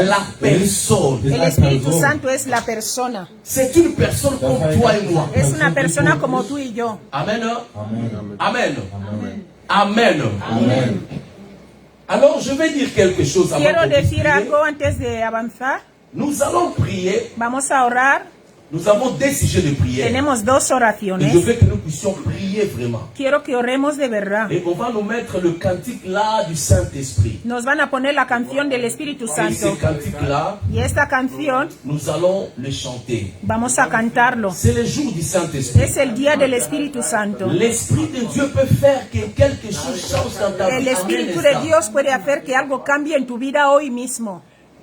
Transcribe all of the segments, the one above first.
la persona. El Espíritu Santo es la persona. C'est une personne comme toi et moi. Es una persona como tú y yo. Amen. Amen. Amen. Amen. Alors, je vais dire quelque chose avant Quiero de decir prier. algo antes de avanzar. Nous allons prier. Vamos a orar. Nous avons deux sujets de prière. Tenemos dos Et je oraciones. veux que nous puissions prier vraiment. Quiero que oremos de verdad. Et on va nous mettre le cantique là du Saint-Esprit. Nos van a poner la canción del Espíritu Et ce Santo. cantique-là, Y esta canción nous allons le chanter. vamos a cantarlo. C'est le jour du Saint-Esprit. Es el día del Espíritu Santo. L'Esprit de Dieu peut faire que quelque chose change dans ta El vie. en un Espíritu de instant. Dios puede hacer que algo cambie en tu vida hoy mismo.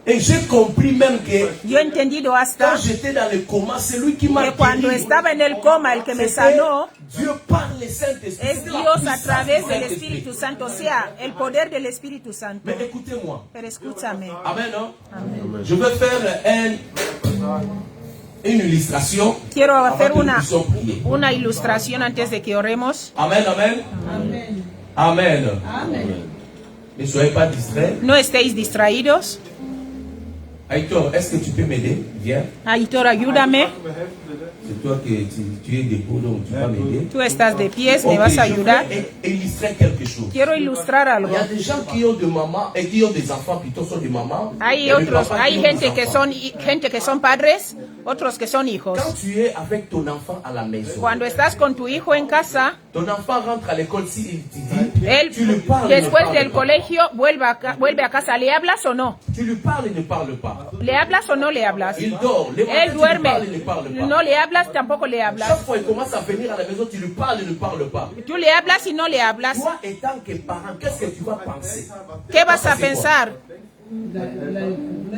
Et j'ai compris même que Yo he entendido hasta quand j'étais dans le coma, c'est lui qui m'a que cuando guéri. estaba en el coma, el que me C'était sanó Dieu par le Saint-Esprit. es C'était la Dios a puissance través du del Saint-Esprit. Espíritu Santo, o sea, el poder del Espíritu Santo. Mais écoutez-moi. Pero escúchame. Amen, non? Je vais faire une illustration. Quiero avant hacer que nous puissions prier. una ilustración antes de que oremos. Amen, amen. Amen. Amen. Ne soyez pas distraits. No estéis distraídos. Aitor, est-ce que tu peux m'aider? Viens. Aitor, ayúdame. C'est toi qui tu es debout, donc tu vas m'aider. Tú estás de pies, me Ok, vas a je ayudar. vais illustrer quelque chose. Quiero ilustrar Il algo. y a des gens qui ont des mamans et qui ont des enfants, plutôt sont des mamans. Hay et des otros, papas qui hay ont gente des que enfants. gente que son padres, otros que son hijos. Quand tu es avec ton enfant à la maison, Cuando estás con tu hijo en casa, ton enfant rentre à l'école, s'il te dit, él tu lui parles, después ne del parles pas. colegio vuelve a casa. ¿Le hablas o no? Tu lui parles, il ne parle pas. ¿Le hablas o no le hablas? Il dort. Le matin, Él tu lui duerme. parles, il ne parle pas. No le hablas, tampoco le Chaque hablas. fois il commence à venir à la maison, tu lui parles, il ne parle pas. Tú le hablas y no le hablas. Toi, étant que parent, qu'est-ce que tu vas penser? ¿Qué vas a C'est quoi? pensar?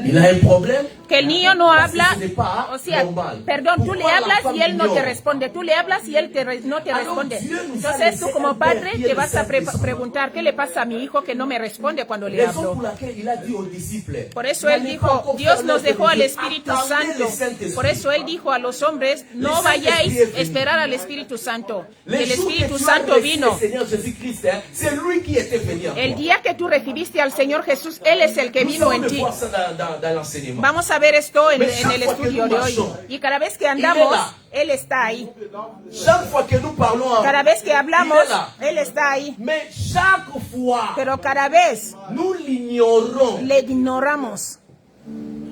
Il a un problème? Que el niño no Parce que habla, ce n'est pas o sea, normal. perdón, tú le Pourquoi la hablas femme y él no te ignore? responde, tú le hablas y él no te Alors, responde. Dieu nous a Entonces laissé tú como un père padre qui te est vas a le Saint-Esprit. preguntar, ¿qué le pasa a mi hijo que no me responde cuando le Raison hablo? pour laquelle il a dit aux disciples. Por eso n'allez él pas dijo, encore Dios faire nos l'œuvre dejó de al Dieu. Espíritu Attendez Santo. le Saint-Esprit. Por eso él dijo a los hombres, no Saint-Esprit vayáis est venu. a esperar al Espíritu Santo. Les El jours que Espíritu tu as Santo reçu vino. le Seigneur Jésus-Christ, hein, c'est lui qui était venu en El toi. día que tú recibiste al Señor Jesús, Él es el que Nous vino allons en ti. voir ça dans l'enseignement. Vamos a ver esto en Mais el chaque fois que estudio nous de hoy. marchons, Y cada vez que andamos, Él está ahí. Chaque fois que nous parlons en Cada vez que hablamos, il est là. Él está ahí. Mais chaque fois, Pero cada vez nous l'ignorons. le ignoramos.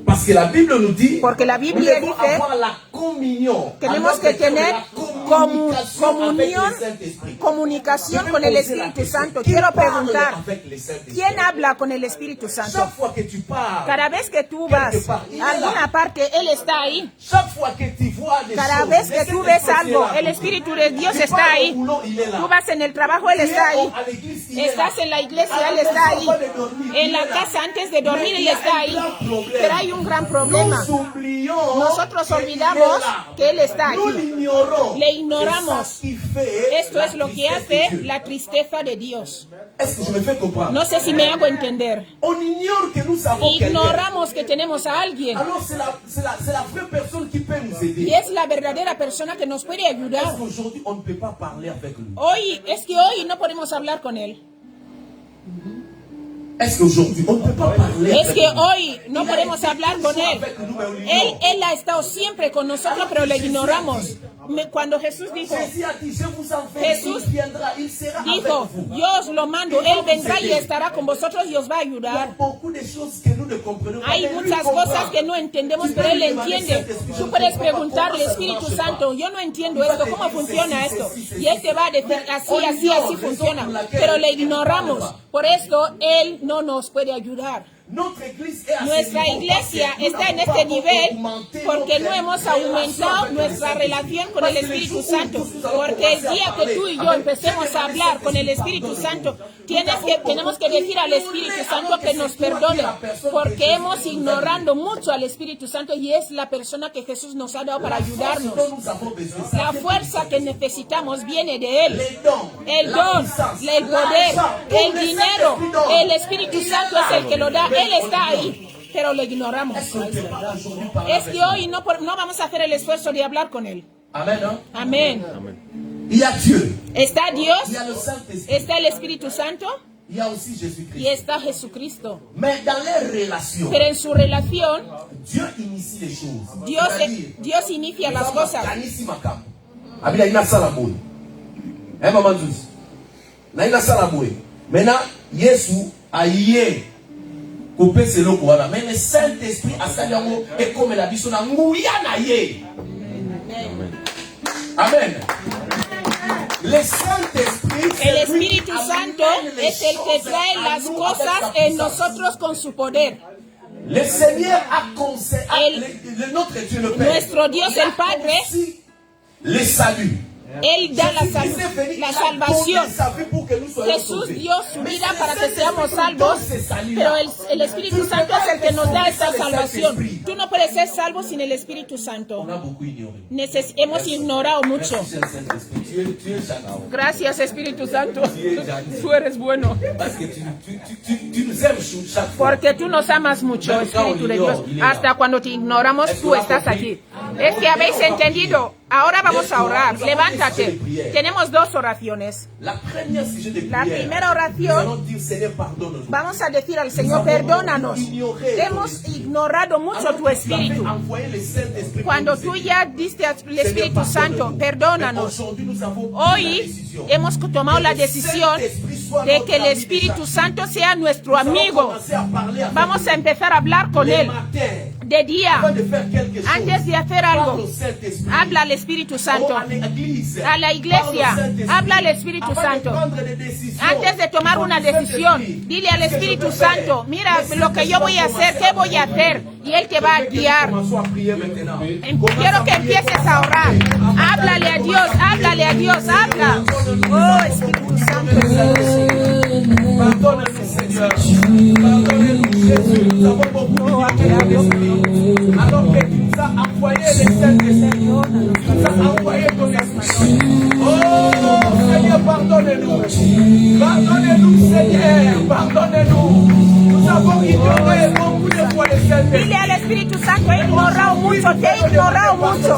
Parce que la Bible nous dit, Porque la nous Biblia devons dice, avoir la communion. tenemos Alors, que c'est tener la communication avec le Saint-Esprit. comunicación Je con vais el poser la Espíritu question, Santo. qui Quiero parle preguntar, avec le Saint-Esprit? ¿quién habla con el Espíritu Santo? Chaque fois que tu parles, Cada vez que tú vas a alguna parte, Él está ahí. chaque fois que tu vois des Cada choses, vez que laissez tú tes ves pensées algo, là. el Espíritu de Dios Tu está vas au ahí. boulot, il est là. Tú vas en el trabajo, Él Tu es está ahí. à l'église, il est là. Estás en la iglesia, À la Él está maison, ahí. avant de dormir, En il la est là. casa antes de dormir, Mais Él il y a está un ahí. grand problème. Pero hay un gran problema. Nous oublions Nosotros qu'il est olvidamos là. que Él está Nous aquí. l'ignorons. Le ignoramos. C'est ça qui fait Esto la es lo que tristesse hace de Dieu. la tristeza de Dios. Est-ce que je me fais comprendre? No sé si me hago entender. On ignore que nous avons quelqu'un. Ignoramos que tenemos a alguien. Alors c'est la vraie personne qui peut nous aider. Y es la verdadera persona que nos puede ayudar. Parce qu'aujourd'hui, on ne peut pas parler avec lui. Hoy no podemos hablar con Él. Est-ce qu'aujourd'hui, on ne peut pas parler Es avec que lui? hoy no Il a podemos été hablar con toujours Él. avec nous, mais on l'ignore. Él ha estado siempre con nosotros, pero le ignoramos. Cuando Jesús dijo, Jésus a dit, je vous enverrai, Jesús il viendra, il sera dijo, avec vous. yo os lo mando, Él vendrá y estará con vosotros y os va a Il y a ayudar. beaucoup de choses que nous ne comprenons pas. Hay mais lui muchas comprend. cosas que no entendemos, pero Él entiende. Tú puedes preguntarle, Espíritu Santo, yo no entiendo esto, ¿cómo funciona esto? Y Él te va a decir, así funciona. Pero le ignoramos. Por esto, Él no nos puede ayudar. Notre église est à ce Nuestra niveau iglesia parce que nous está en n'avons este pas nivel augmenté porque notre no hemos relation aumentado avec le nuestra Saint-Esprit. relación con Parce el que le Espíritu jour où Santo. nous allons Porque el commencer à día que parler tú y yo avec empecemos Dieu, a hablar con el Espíritu Santo, tenemos que decir al Espíritu Santo que nos perdone, porque hemos ignorando mucho al Espíritu Santo y es la persona que Jesús nos ha dado para ayudarnos. dont nous avons besoin. La fuerza que necesitamos viene de Él. Les dons, El la don, puissance, el poder, l'argent, tout el le dinero, Saint-Esprit donne. el Espíritu Santo es el que lo da. Él está ahí, pero lo ignoramos. Est-ce qu'on ne peut pas aujourd'hui parler Es avec que lui? hoy no vamos a hacer el esfuerzo de hablar con Él. Amen, non? Amén. Il y a Dieu. ¿Está Dios? Il y a le Saint-Esprit. ¿Está el Espíritu Santo? il y a aussi Jésus-Christ. y está Jesucristo. Mais dans les relations, Pero en su relación, Dieu initie les choses. Dios inicia las cosas. Abila ina salaboy. Maman Zeus. Na ina salaboy. Maintenant, Yesu aye couper ce loco là. Mais le Saint-Esprit a saliango et comme la biso na nguya na ye. Amen. Le Saint-Esprit, el Espíritu Santo es el que trae las cosas en nosotros con su poder. Le Seigneur a conseillé notre Dieu le Père. Nuestro Dios el Padre, le salut. Él da la salvación. Jesús dio su vida para que seamos salvos, pero el Espíritu Santo es el que nos da esta salvación. Tú no puedes ser salvo sin el Espíritu Santo. Hemos ignorado mucho. Gracias, Espíritu Santo. Tú eres bueno. Porque tú nos amas mucho, Espíritu de Dios. Hasta cuando te ignoramos, tú estás aquí. Es que habéis entendido. Ahora vamos a orar. Levántate. Tenemos dos oraciones. La primera oración, vamos a decir al Señor, perdónanos. Hemos ignorado mucho tu Espíritu. Cuando tú ya diste al Espíritu Santo, perdónanos. Hoy hemos tomado la decisión de que el Espíritu Santo sea nuestro amigo. Vamos a empezar a hablar con Él. De día, antes de hacer algo, habla al Espíritu Santo. A la iglesia, habla al Espíritu Santo. Antes de tomar una decisión, dile al Espíritu Santo, mira lo que yo voy a hacer, ¿qué voy a hacer? Y Él te va a guiar. Quiero que empieces a orar. Háblale a Dios, háblale a Dios, habla. Oh, Espíritu Santo. Pardonne-nous, Seigneur. Pardonne-nous, Jésus. Nous avons beaucoup de alors que tu nous as envoyé les Saint-Esprit. Tu nous as envoyé ton Esprit. Oh, Seigneur, pardonne-nous. Pardonne-nous, Seigneur. Pardonne-nous. Nous avons ignoré beaucoup de fois les Saint-Esprit. Dile al Espíritu Santo, he ignorado mucho, te he ignorado mucho.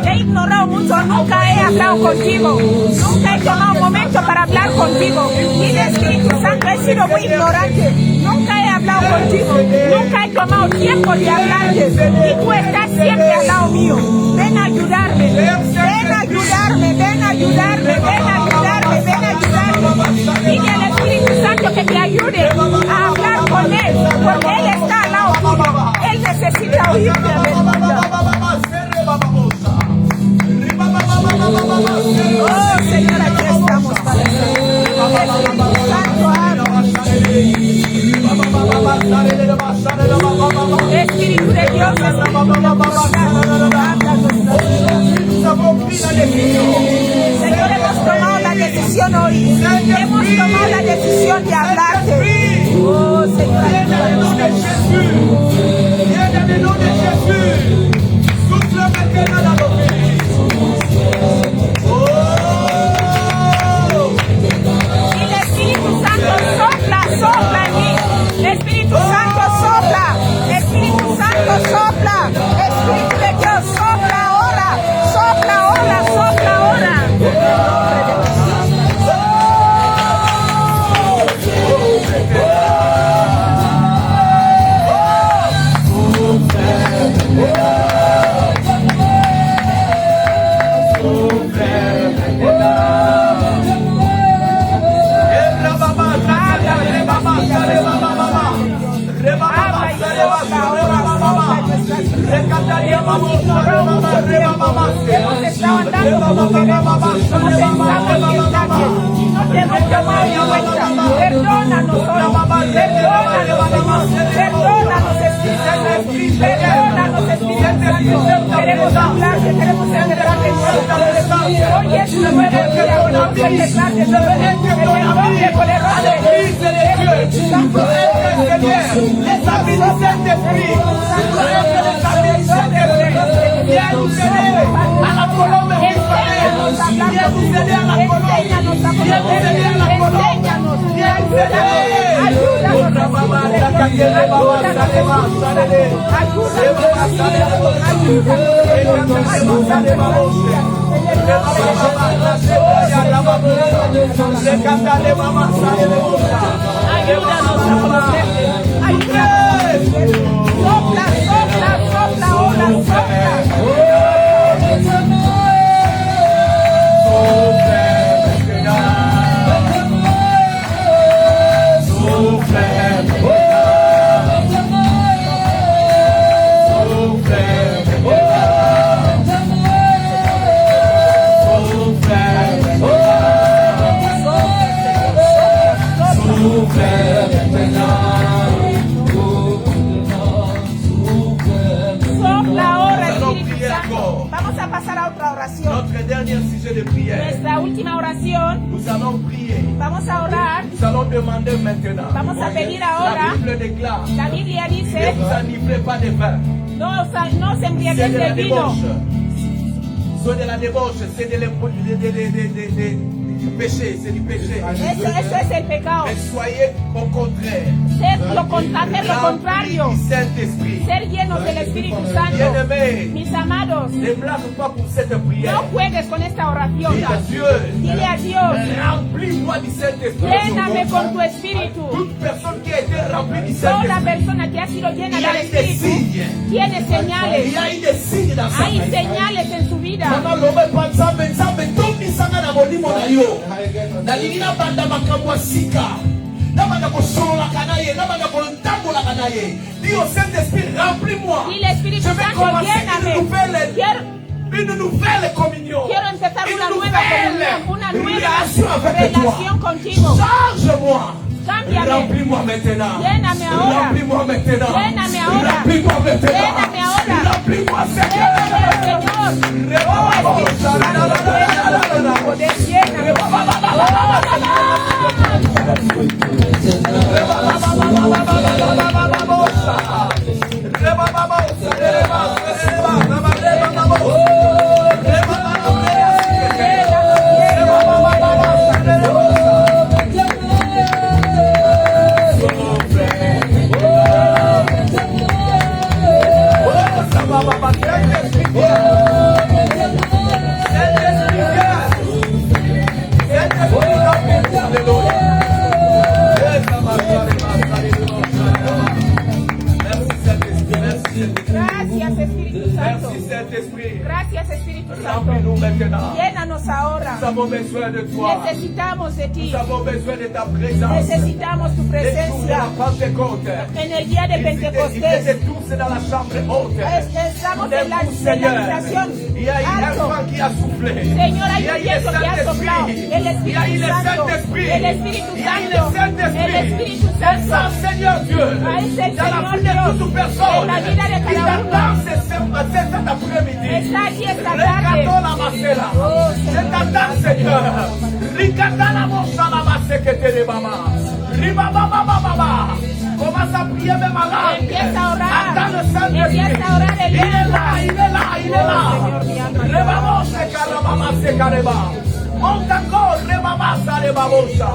Te he ignorado mucho, nunca he hablado contigo. Nunca he tomado un momento para hablar contigo. Dile al Espíritu Santo, he sido muy ignorante. Nunca he hablado contigo. Nunca he tomado tiempo de hablarte. Y tú estás siempre al lado mío. Ven a ayudarme. Ven a ayudarme. Ven a ayudarme. Ven a ayudarme. Ven a ayudarme. Dile al Espíritu Santo que te ayude a hablar con Él. Porque Él está al lado tuyo. Él necesita oírte. Oh, Señor, aquí estamos para Espíritu Santo, Espíritu de Dios, Señor, hemos tomado la decisión hoy. Hemos tomado la decisión de hablarte. Oh, Señor, el Espíritu Santo sopla en mí. Espíritu Santo sopla. Espíritu Santo sopla. Espíritu de Dios sopla ahora. Sopla ahora. Sopla ahora. Hemos estado andando como queremos, no pensamos que está bien, no te hemos tomado en cuenta. Perdónanos, perdónanos, Espíritu Santo, perdónanos, Espíritu Santo. Queremos hablarte, queremos celebrarte nuevo. Hoy es un nuevo día, queremos celebrarte el nombre poderoso de Espíritu Santo. Les amis du Saint-Esprit, viens nous aider à la colombe espagnole, viens nous aider à la colombe, viens nous aider à la colombe, viens nous aider, ayúdanos, Vamos a pasar a otra oración. Notre dernier sujet de prière. Nuestra última oración. Nous allons prier. Vamos a orar. Nous allons demander maintenant. Vamos a pedir ahora. La Bible déclare. La Biblia dice. Ne vous enivrez pas de vin. No se embriaguez del vino. C'est de la débauche, c'est du péché, c'est du péché. Eso es el pecado. Mais soyez au contraire. Hacer lo contrario. Saint-Esprit. Ser llenos del Espíritu Santo. Mis amados, ne blâme pas pour cette prière. No juegues con esta oración. Dile a Dios. Remplis-moi du Saint-Esprit. Lléname con tu Espíritu. Toute personne qui a été remplie du Saint-Esprit. Toda persona que ha sido llena del Espíritu tiene señales. Hay señales en su vida. Dis au Saint-Esprit, remplis-moi. Dile, Espíritu Santo, lléname. Une nouvelle communion. Quiero empezar una nueva comunión, una nueva relación contigo. Change-moi. Cámbiame. Remplis-moi maintenant. Lléname ahora. Remplis-moi maintenant. Lléname ahora. Remplis-moi maintenant. Lléname ahora. Remplis-moi, Señor. Gracias, Espíritu Santo. Gracias, Espíritu Santo. Llénanos ahora. Necesitamos de ti. Necesitamos tu presencia. En el día de Pentecostés estamos en la habitación alto. Señor, hay un viento que ha soplado. El Espíritu Santo. El Espíritu Santo. El Espíritu Santo. Es el Señor Dios. En la vida de cada uno. Está aquí esta tarde. Oh, Señor. Commence à prier même à l'âme. Empieza a orar. Attends le Saint-Esprit. Empieza a orar en Il est là, lengua. il est là, il est là. Rebaba se carababa se careba. Monte encore, rebaba sa rebabosa.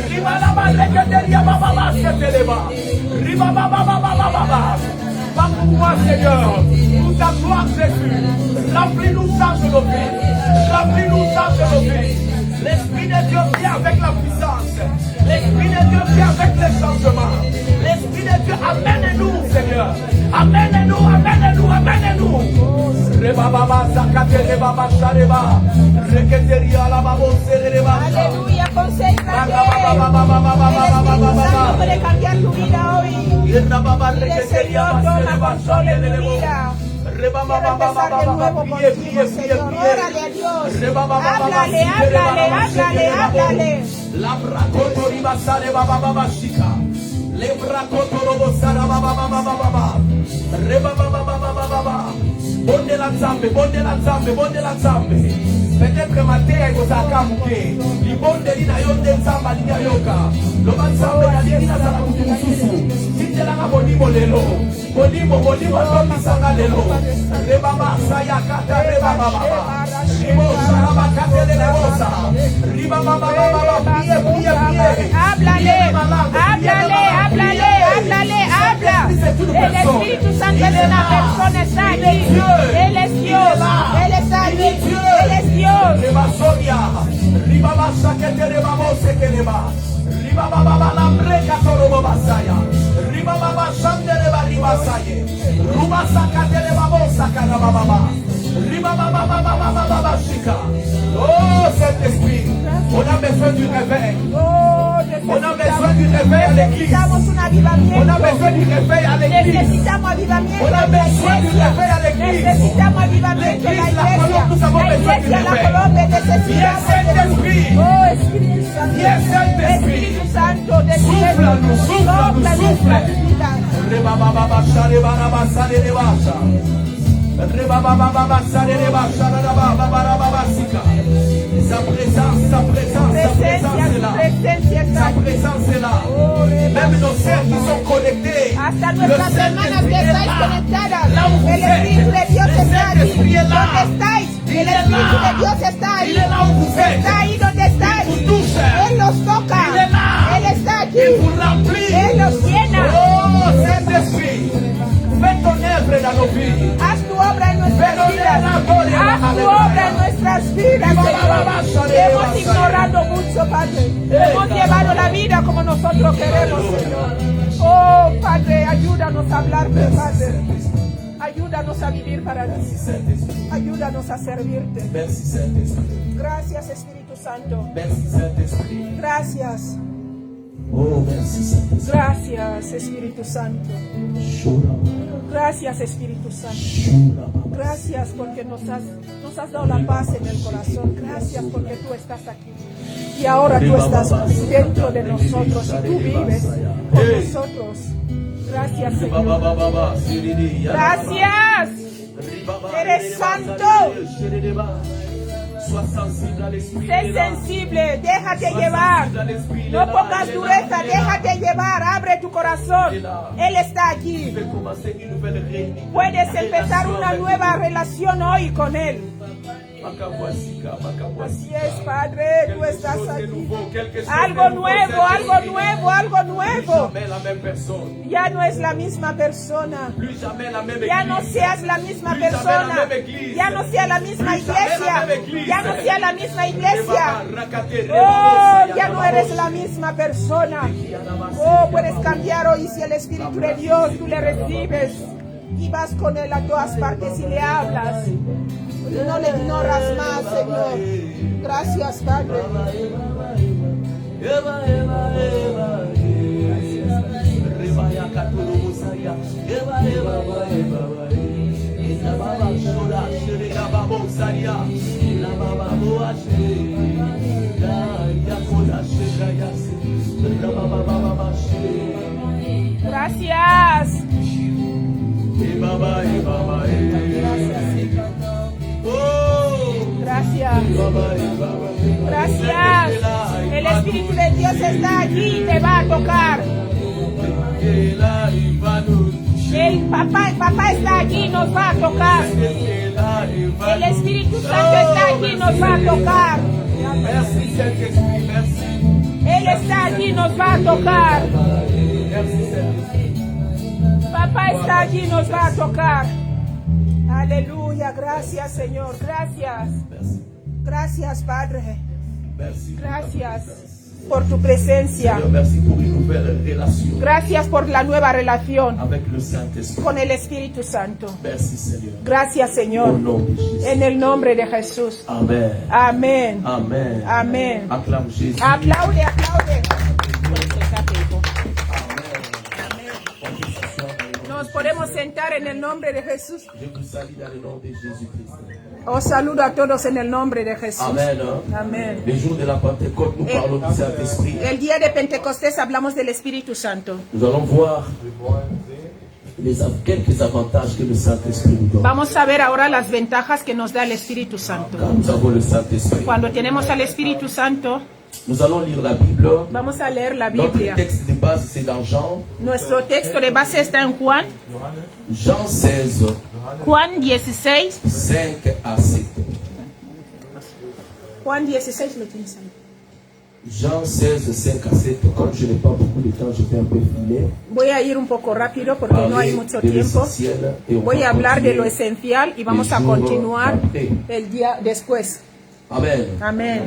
Ribalaba leketeria bababa se teleba. Ribaba baba baba baba. Pas pour moi, Seigneur. Nous ta gloire, Jésus. Remplis-nous sans de nos vies. Remplis-nous sans de nos vies. L'Esprit de Dieu vient avec la puissance. L'Esprit de Dieu vient avec les changements. L'Esprit de Dieu, amène-nous, Seigneur. Amène-nous, amène-nous, amène-nous. Rebaba zakate rebaba shareba. Reketeria la babo sereba. Aleluya, concéntrate. El Espíritu Santo puede cambiar tu vida hoy. Dile, Señor, toma control en mi vida. Quiero empezar de nuevo contigo, Señor. Órale a Dios. Háblale, háblale, háblale, háblale. Bonde la nzambe, bonde la nzambe, bonde la nzambe. Peut-être matin ikozaka muke. Libonde lina yonde nzamba linya yoka. Loba nzambe na lina za mutu mususu. Tindela na bolimo lelo. Bolimo tomisanga lelo. Rebaba saya kata rebaba baba. Ribo saraba kata lebosa. Ribaba baba baba pie pie pie. Háblale, háblale, háblale, háblale. c'est une El personne. Espíritu Santo Il es est una là. persona, está Il est aquí. Dieu. Él es Il Dios. est là. Él está Il aquí. est Dieu. Él es Dios. Reba Sonia. Ribaba Shakete Reba Mose Kereba. Ribaba Baba Lambre Katorobo Basaya. Ribaba Baba Shande Reba Riba Saye. Ruba Sakate Reba Mosa Karaba Baba. Ribaba Baba Baba Baba Shika. Oh Saint-Esprit, on a besoin du réveil. Oh, On a besoin du réveil à l'église. necesitamos un On a avivamiento. besoin du réveil à l'église. Necesitamos avivamiento On a en la besoin du iglesia. réveil à l'église. Necesitamos avivamiento en la L'église, la iglesia. Colombe, nous avons La besoin du iglesia, la réveil. Colombia, Viens necesitamos. Saint-Esprit. Oh, Espíritu Santo. Viens Saint-Esprit. Espíritu Santo, Souffle-nous, souffle-nous, sopla souffle. nuestras vidas. Reba Baba Basha Reba Raba Sale Reba Basha. Reba Baba Baba Sale Reba Basha Raba Baba Raba Basika. Sa présence, sa présence, sa présence est là. Presencia está Sa aquí. présence est là. Oh, Reba. Même nos sœurs qui sont connectées. Hasta Le nuestras hermanas que Saint-Esprit est estáis là. conectadas, Là où vous el Espíritu de êtes. Dios Le está aquí. Saint-Esprit est là. ¿Dónde estáis? Il El est Espíritu là. de Dios está ahí. Il est là où vous êtes. Está ahí donde estáis. Il vous touche. Él los toca. Il est là. Él está aquí. Il vous remplit. Él los llena. Oh, Saint-Esprit, fais ton œuvre dans nos vies. Haz tu obra en nuestras Pero vidas. de la gloria, Haz tu aleluya. obra en nuestras vidas, Señor. Hemos ignorado mucho, Padre. Hemos llevado la vida como nosotros queremos, Señor. Oh, Padre, ayúdanos a hablarte, Padre. Ayúdanos a vivir para ti. Ayúdanos a servirte. Merci Saint-Esprit. Gracias, Espíritu Santo. Merci Saint-Esprit. Gracias. Oh, merci Saint-Esprit. Gracias, Espíritu Santo. Shura, Gracias, Espíritu Santo. shura, Gracias porque nos has dado la paz en el corazón. Gracias porque tú estás aquí. Y ahora tú estás dentro de nosotros y tú vives con nosotros. Gracias, Señor. Gracias. Eres santo. Sois sensible à l'esprit. Sé sensible, déjate llevar. No pongas dureza, déjate llevar. Abre tu corazón. Él está aquí. Puedes empezar una nueva relación hoy con Él. Así es, Padre, tú estás aquí. Algo nuevo, algo nuevo, algo nuevo. Ya no es la misma persona. Ya no seas la misma persona. Ya no sea la misma iglesia. Ya no sea la misma iglesia. Oh, ya no eres la misma persona. Oh, puedes cambiar hoy si el Espíritu de Dios tú le recibes y vas con Él a todas partes y le hablas. Y no le ignoras más, Señor. Gracias, Padre. Gracias. Gracias. Gracias. El Espíritu de Dios está aquí y te va a tocar. El papá está aquí y nos va a tocar. El Espíritu Santo está aquí y nos va a tocar. Él está aquí y nos va a tocar. Papá está aquí y nos va a tocar. Aleluya, gracias Señor, gracias. Gracias Padre. Gracias por tu presencia. Gracias por la nueva relación con el Espíritu Santo. Gracias Señor. En el nombre de Jesús. Amén. Amén. Amén. Amén. Acclame Jésus. Aplaude, aplaude. Nos podemos sentar en el nombre de Jesús. Je vous salue dans le nom de Jésus-Christ. Os saludo a todos en el nombre de Jesús. Amen. Amén. Le jour de la Pentecôte, nous parlons du Saint-Esprit. El día de Pentecostés hablamos del Espíritu Santo. Nous allons voir quelques avantages que le Saint-Esprit nous donne. Vamos a ver ahora las ventajas que nos da el Espíritu Santo. Quand nous avons le Saint-Esprit, Cuando tenemos al Espíritu Santo, nous allons lire la Bible. vamos a leer la Notre Biblia. texte de base, c'est dans Jean. Nuestro texto de base está en Juan, Jean 16, Juan 16. 5 à 7. Juan 16 lo tienes ahí. Jean 16, 5 à 7. Comme je n'ai pas beaucoup de temps, je vais un peu filer. Voy a ir un poco rápido porque no hay mucho tiempo. Voy a hablar de lo esencial y vamos a continuar el día después. Amen. Amén.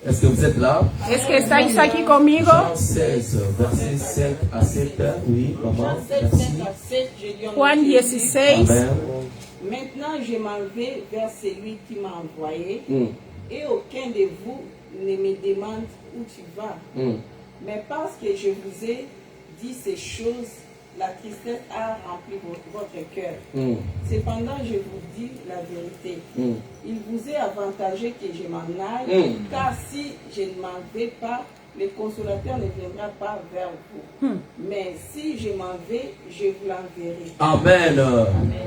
Est-ce que vous êtes là? ¿Es que estáis aquí conmigo? Jean 16, verset 5 à 7. Oui, maman. Merci. Juan 16. Amen. Maintenant, je m'en vais vers celui qui m'a envoyé, et aucun de vous ne me demande où tu vas. Mais parce que je vous ai dit ces choses, la tristesse a rempli votre cœur. Cependant, je vous dis la vérité. Il vous est avantageux que je m'en aille, car si je ne m'en vais pas, le consolateur ne viendra pas vers vous. Mais si je m'en vais, je vous l'enverrai. Amen.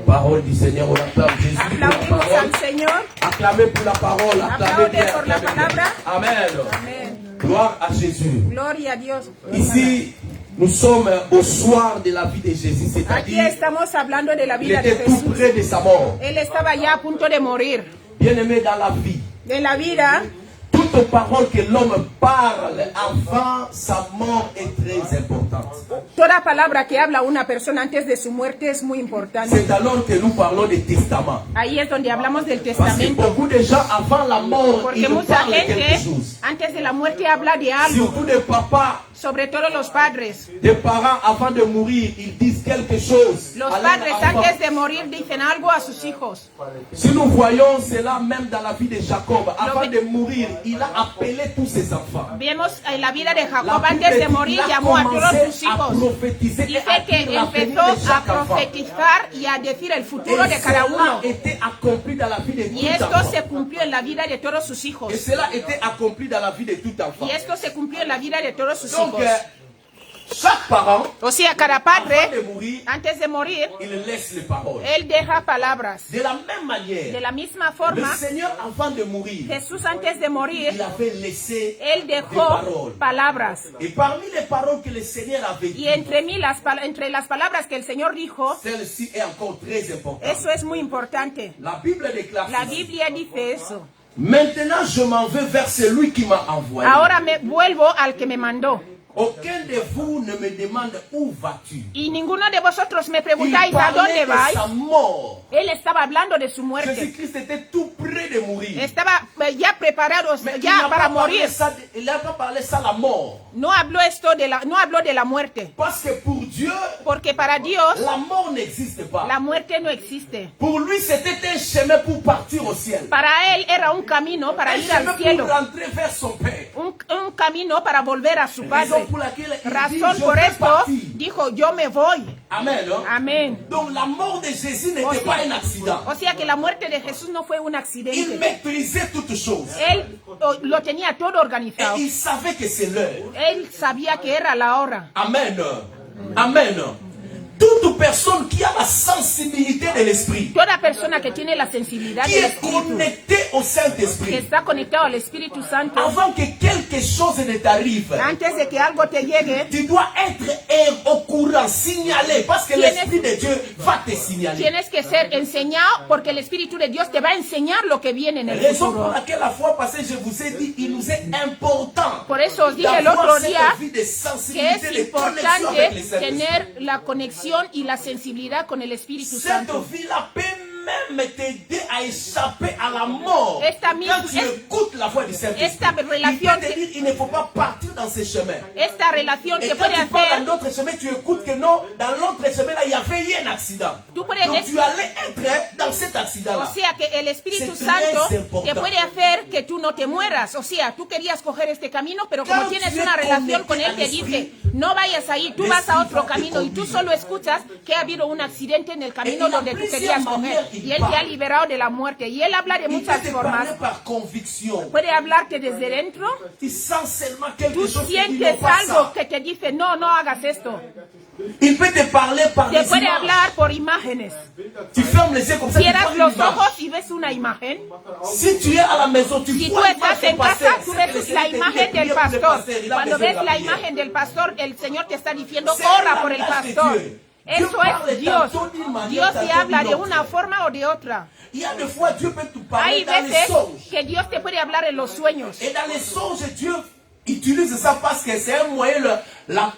Parole du Seigneur, on acclame Jésus pour la Aplaudimos parole. al Señor. Acclamez pour la parole. Acclamez Aplaude bien. por la Acclamez bien. palabra. Amen. Amén. Gloire à Jésus. Gloria a Dios. Ici, nous sommes au soir de la vie de Jésus, Aquí c'est-à-dire estamos hablando de la il vida de était tout Jesús. près de sa mort. Él estaba ya a punto de morir. Bien-aimé dans la vie, En la vida, toute parole que l'homme parle avant sa mort est très importante. toda palabra que habla una persona antes de su muerte es muy importante. C'est alors que nous parlons des testaments. Ahí es donde hablamos del Parce que testamento. beaucoup de gens avant la mort, Porque ils nous mucha parlent de quelque gente chose. antes de la muerte habla de algo. Surtout des papas, Sobre todo los padres. des parents avant de mourir, ils disent quelque chose. Los à leur padres enfant. antes de morir dicen algo a sus hijos. Si nous voyons cela même dans la vie de Jacob, avant ve- de mourir, il a appelé tous ses enfants. Vemos en la vida de La Jacob Bible antes de dit morir qu'il a llamó a todos commencé sus à hijos. prophétiser et Dice à que dire l'avenir empezó de a chaque enfant. profetizar y a decir el futuro Et de cada cela uno. était accompli dans la vie de Y tout esto enfant. se cumplió en la vida de todos sus hijos. Et cela était accompli dans la vie de tout enfant. Y esto se cumplió en la vida de todos sus Donc, hijos. chaque parent, O sea, cada avant padre, de mourir, antes de morir, il laisse les paroles. él deja palabras. De la même manière, De la misma le forma, Seigneur, avant de mourir, Jesús antes de morir, il avait laissé él des dejó paroles. palabras. Et parmi les paroles que le Seigneur avait Y dites, entre las palabras que el Señor dijo, celle-ci est encore très importante. eso es muy importante. La Bible déclare La ceci. Biblia dice eso. Maintenant, je m'en vais vers celui qui m'a envoyé. Ahora me vuelvo al que me mandó. Aucun de vous ne me demande où vas-tu. Y ninguno de vosotros me Il preguntáis a parlait dónde de vais. sa mort. Él estaba hablando de su muerte. Jésus-Christ était tout près de mourir. Estaba ya preparado Mais ya para morir. il n'a pas parlé ça la mort. No habló de la muerte. Parce que pour Dieu, Porque para Dios la mort n'existe pas. la muerte no existe. Pour lui, c'était un chemin pour partir au ciel. Para él era un camino para Un ir chemin al cielo. pour rentrer vers son Père. Un camino para volver a su Raison padre. pour laquelle il dit, Razón je por vais esto partir. dijo, yo me voy. Amen. Hein? Amén. Donc la mort de Jésus O n'était pas un sea, accident. o sea que la muerte de Jesús no fue un Il accidente. maîtrisait toutes choses. Él lo tenía todo Et organizado. il savait que c'est l'heure. Él sabía que era la hora. Amen. Amen. Toute personne qui a la sensibilité de l'esprit, Toda persona que tiene la sensibilidad qui del est Espíritu, connectée au que Saint-Esprit, está conectado al Espíritu Santo, avant que quelque chose ne t'arrive, antes de que algo te llegue, tu dois être au courant, signalé, parce que Tienes- l'Esprit de Dieu va te signaler. tienes que ser enseñado porque el Espíritu de Dios te va a enseñar lo que viene en el Raison pour futuro. laquelle la fois passée, je vous ai dit, il nous est important Por eso os dije el d'avoir otro cette día vie de que sensibilité, es de connexion avec le importante Saint-Esprit. tener la conexión y la sensibilidad con el Espíritu Cette Santo. vie-là peut même t'aider à échapper à la mort. Esta Quand tu es- écoutes la voix du Saint-Esprit, esta il relación peut te dire il ne faut pas partir dans ces chemins. Esta relación Et te quand puede tu pars hacer, dans d'autres chemins, tu écoutes que non, dans l'autre chemin là, il y avait eu un accident. Tú puedes- Donc tu allais être dans cet accident-là. o sea que el Espíritu C'est Santo très important. te puede hacer que tú no te mueras. O sea, tú querías coger este camino, pero como Quand tienes tu es una relación con conecté él, te al dice, Esprit, no vayas ahí, tú l'Esprit vas a otro va te camino y tú conduire. solo escuchas que ha habido un accidente en el camino Et il a donde tú plusieurs querías coger. manières qu'il Y él te ha parle. liberado de la muerte. Y él habla de Il peut muchas te formas. parler par conviction. Puede hablarte desde dentro. Tu sens seulement quelque Tú chose qui dit non, sientes pas algo ça. que te dice, no, no hagas esto. Il peut te parler par Te les puede images. hablar por imágenes. Tu fermes les yeux comme ça, tu Cierras vois une los image. ojos y ves una imagen. Si tu es à la maison, tu Si tú vois estás en l'image casa, du tú pasteur. ves la imagen del pastor. Cuando ves la imagen del pastor, el Señor te está diciendo, ora por el pastor. Eso parle es Dios. tantôt d'une manière, Dios te tantôt habla d'une de autre. una forma o de otra. Il y a des fois, Dieu peut te parler Hay dans les veces songes. que Dios te puede hablar en los sueños. Et dans les songes, Dieu utilise ça parce que c'est un moyen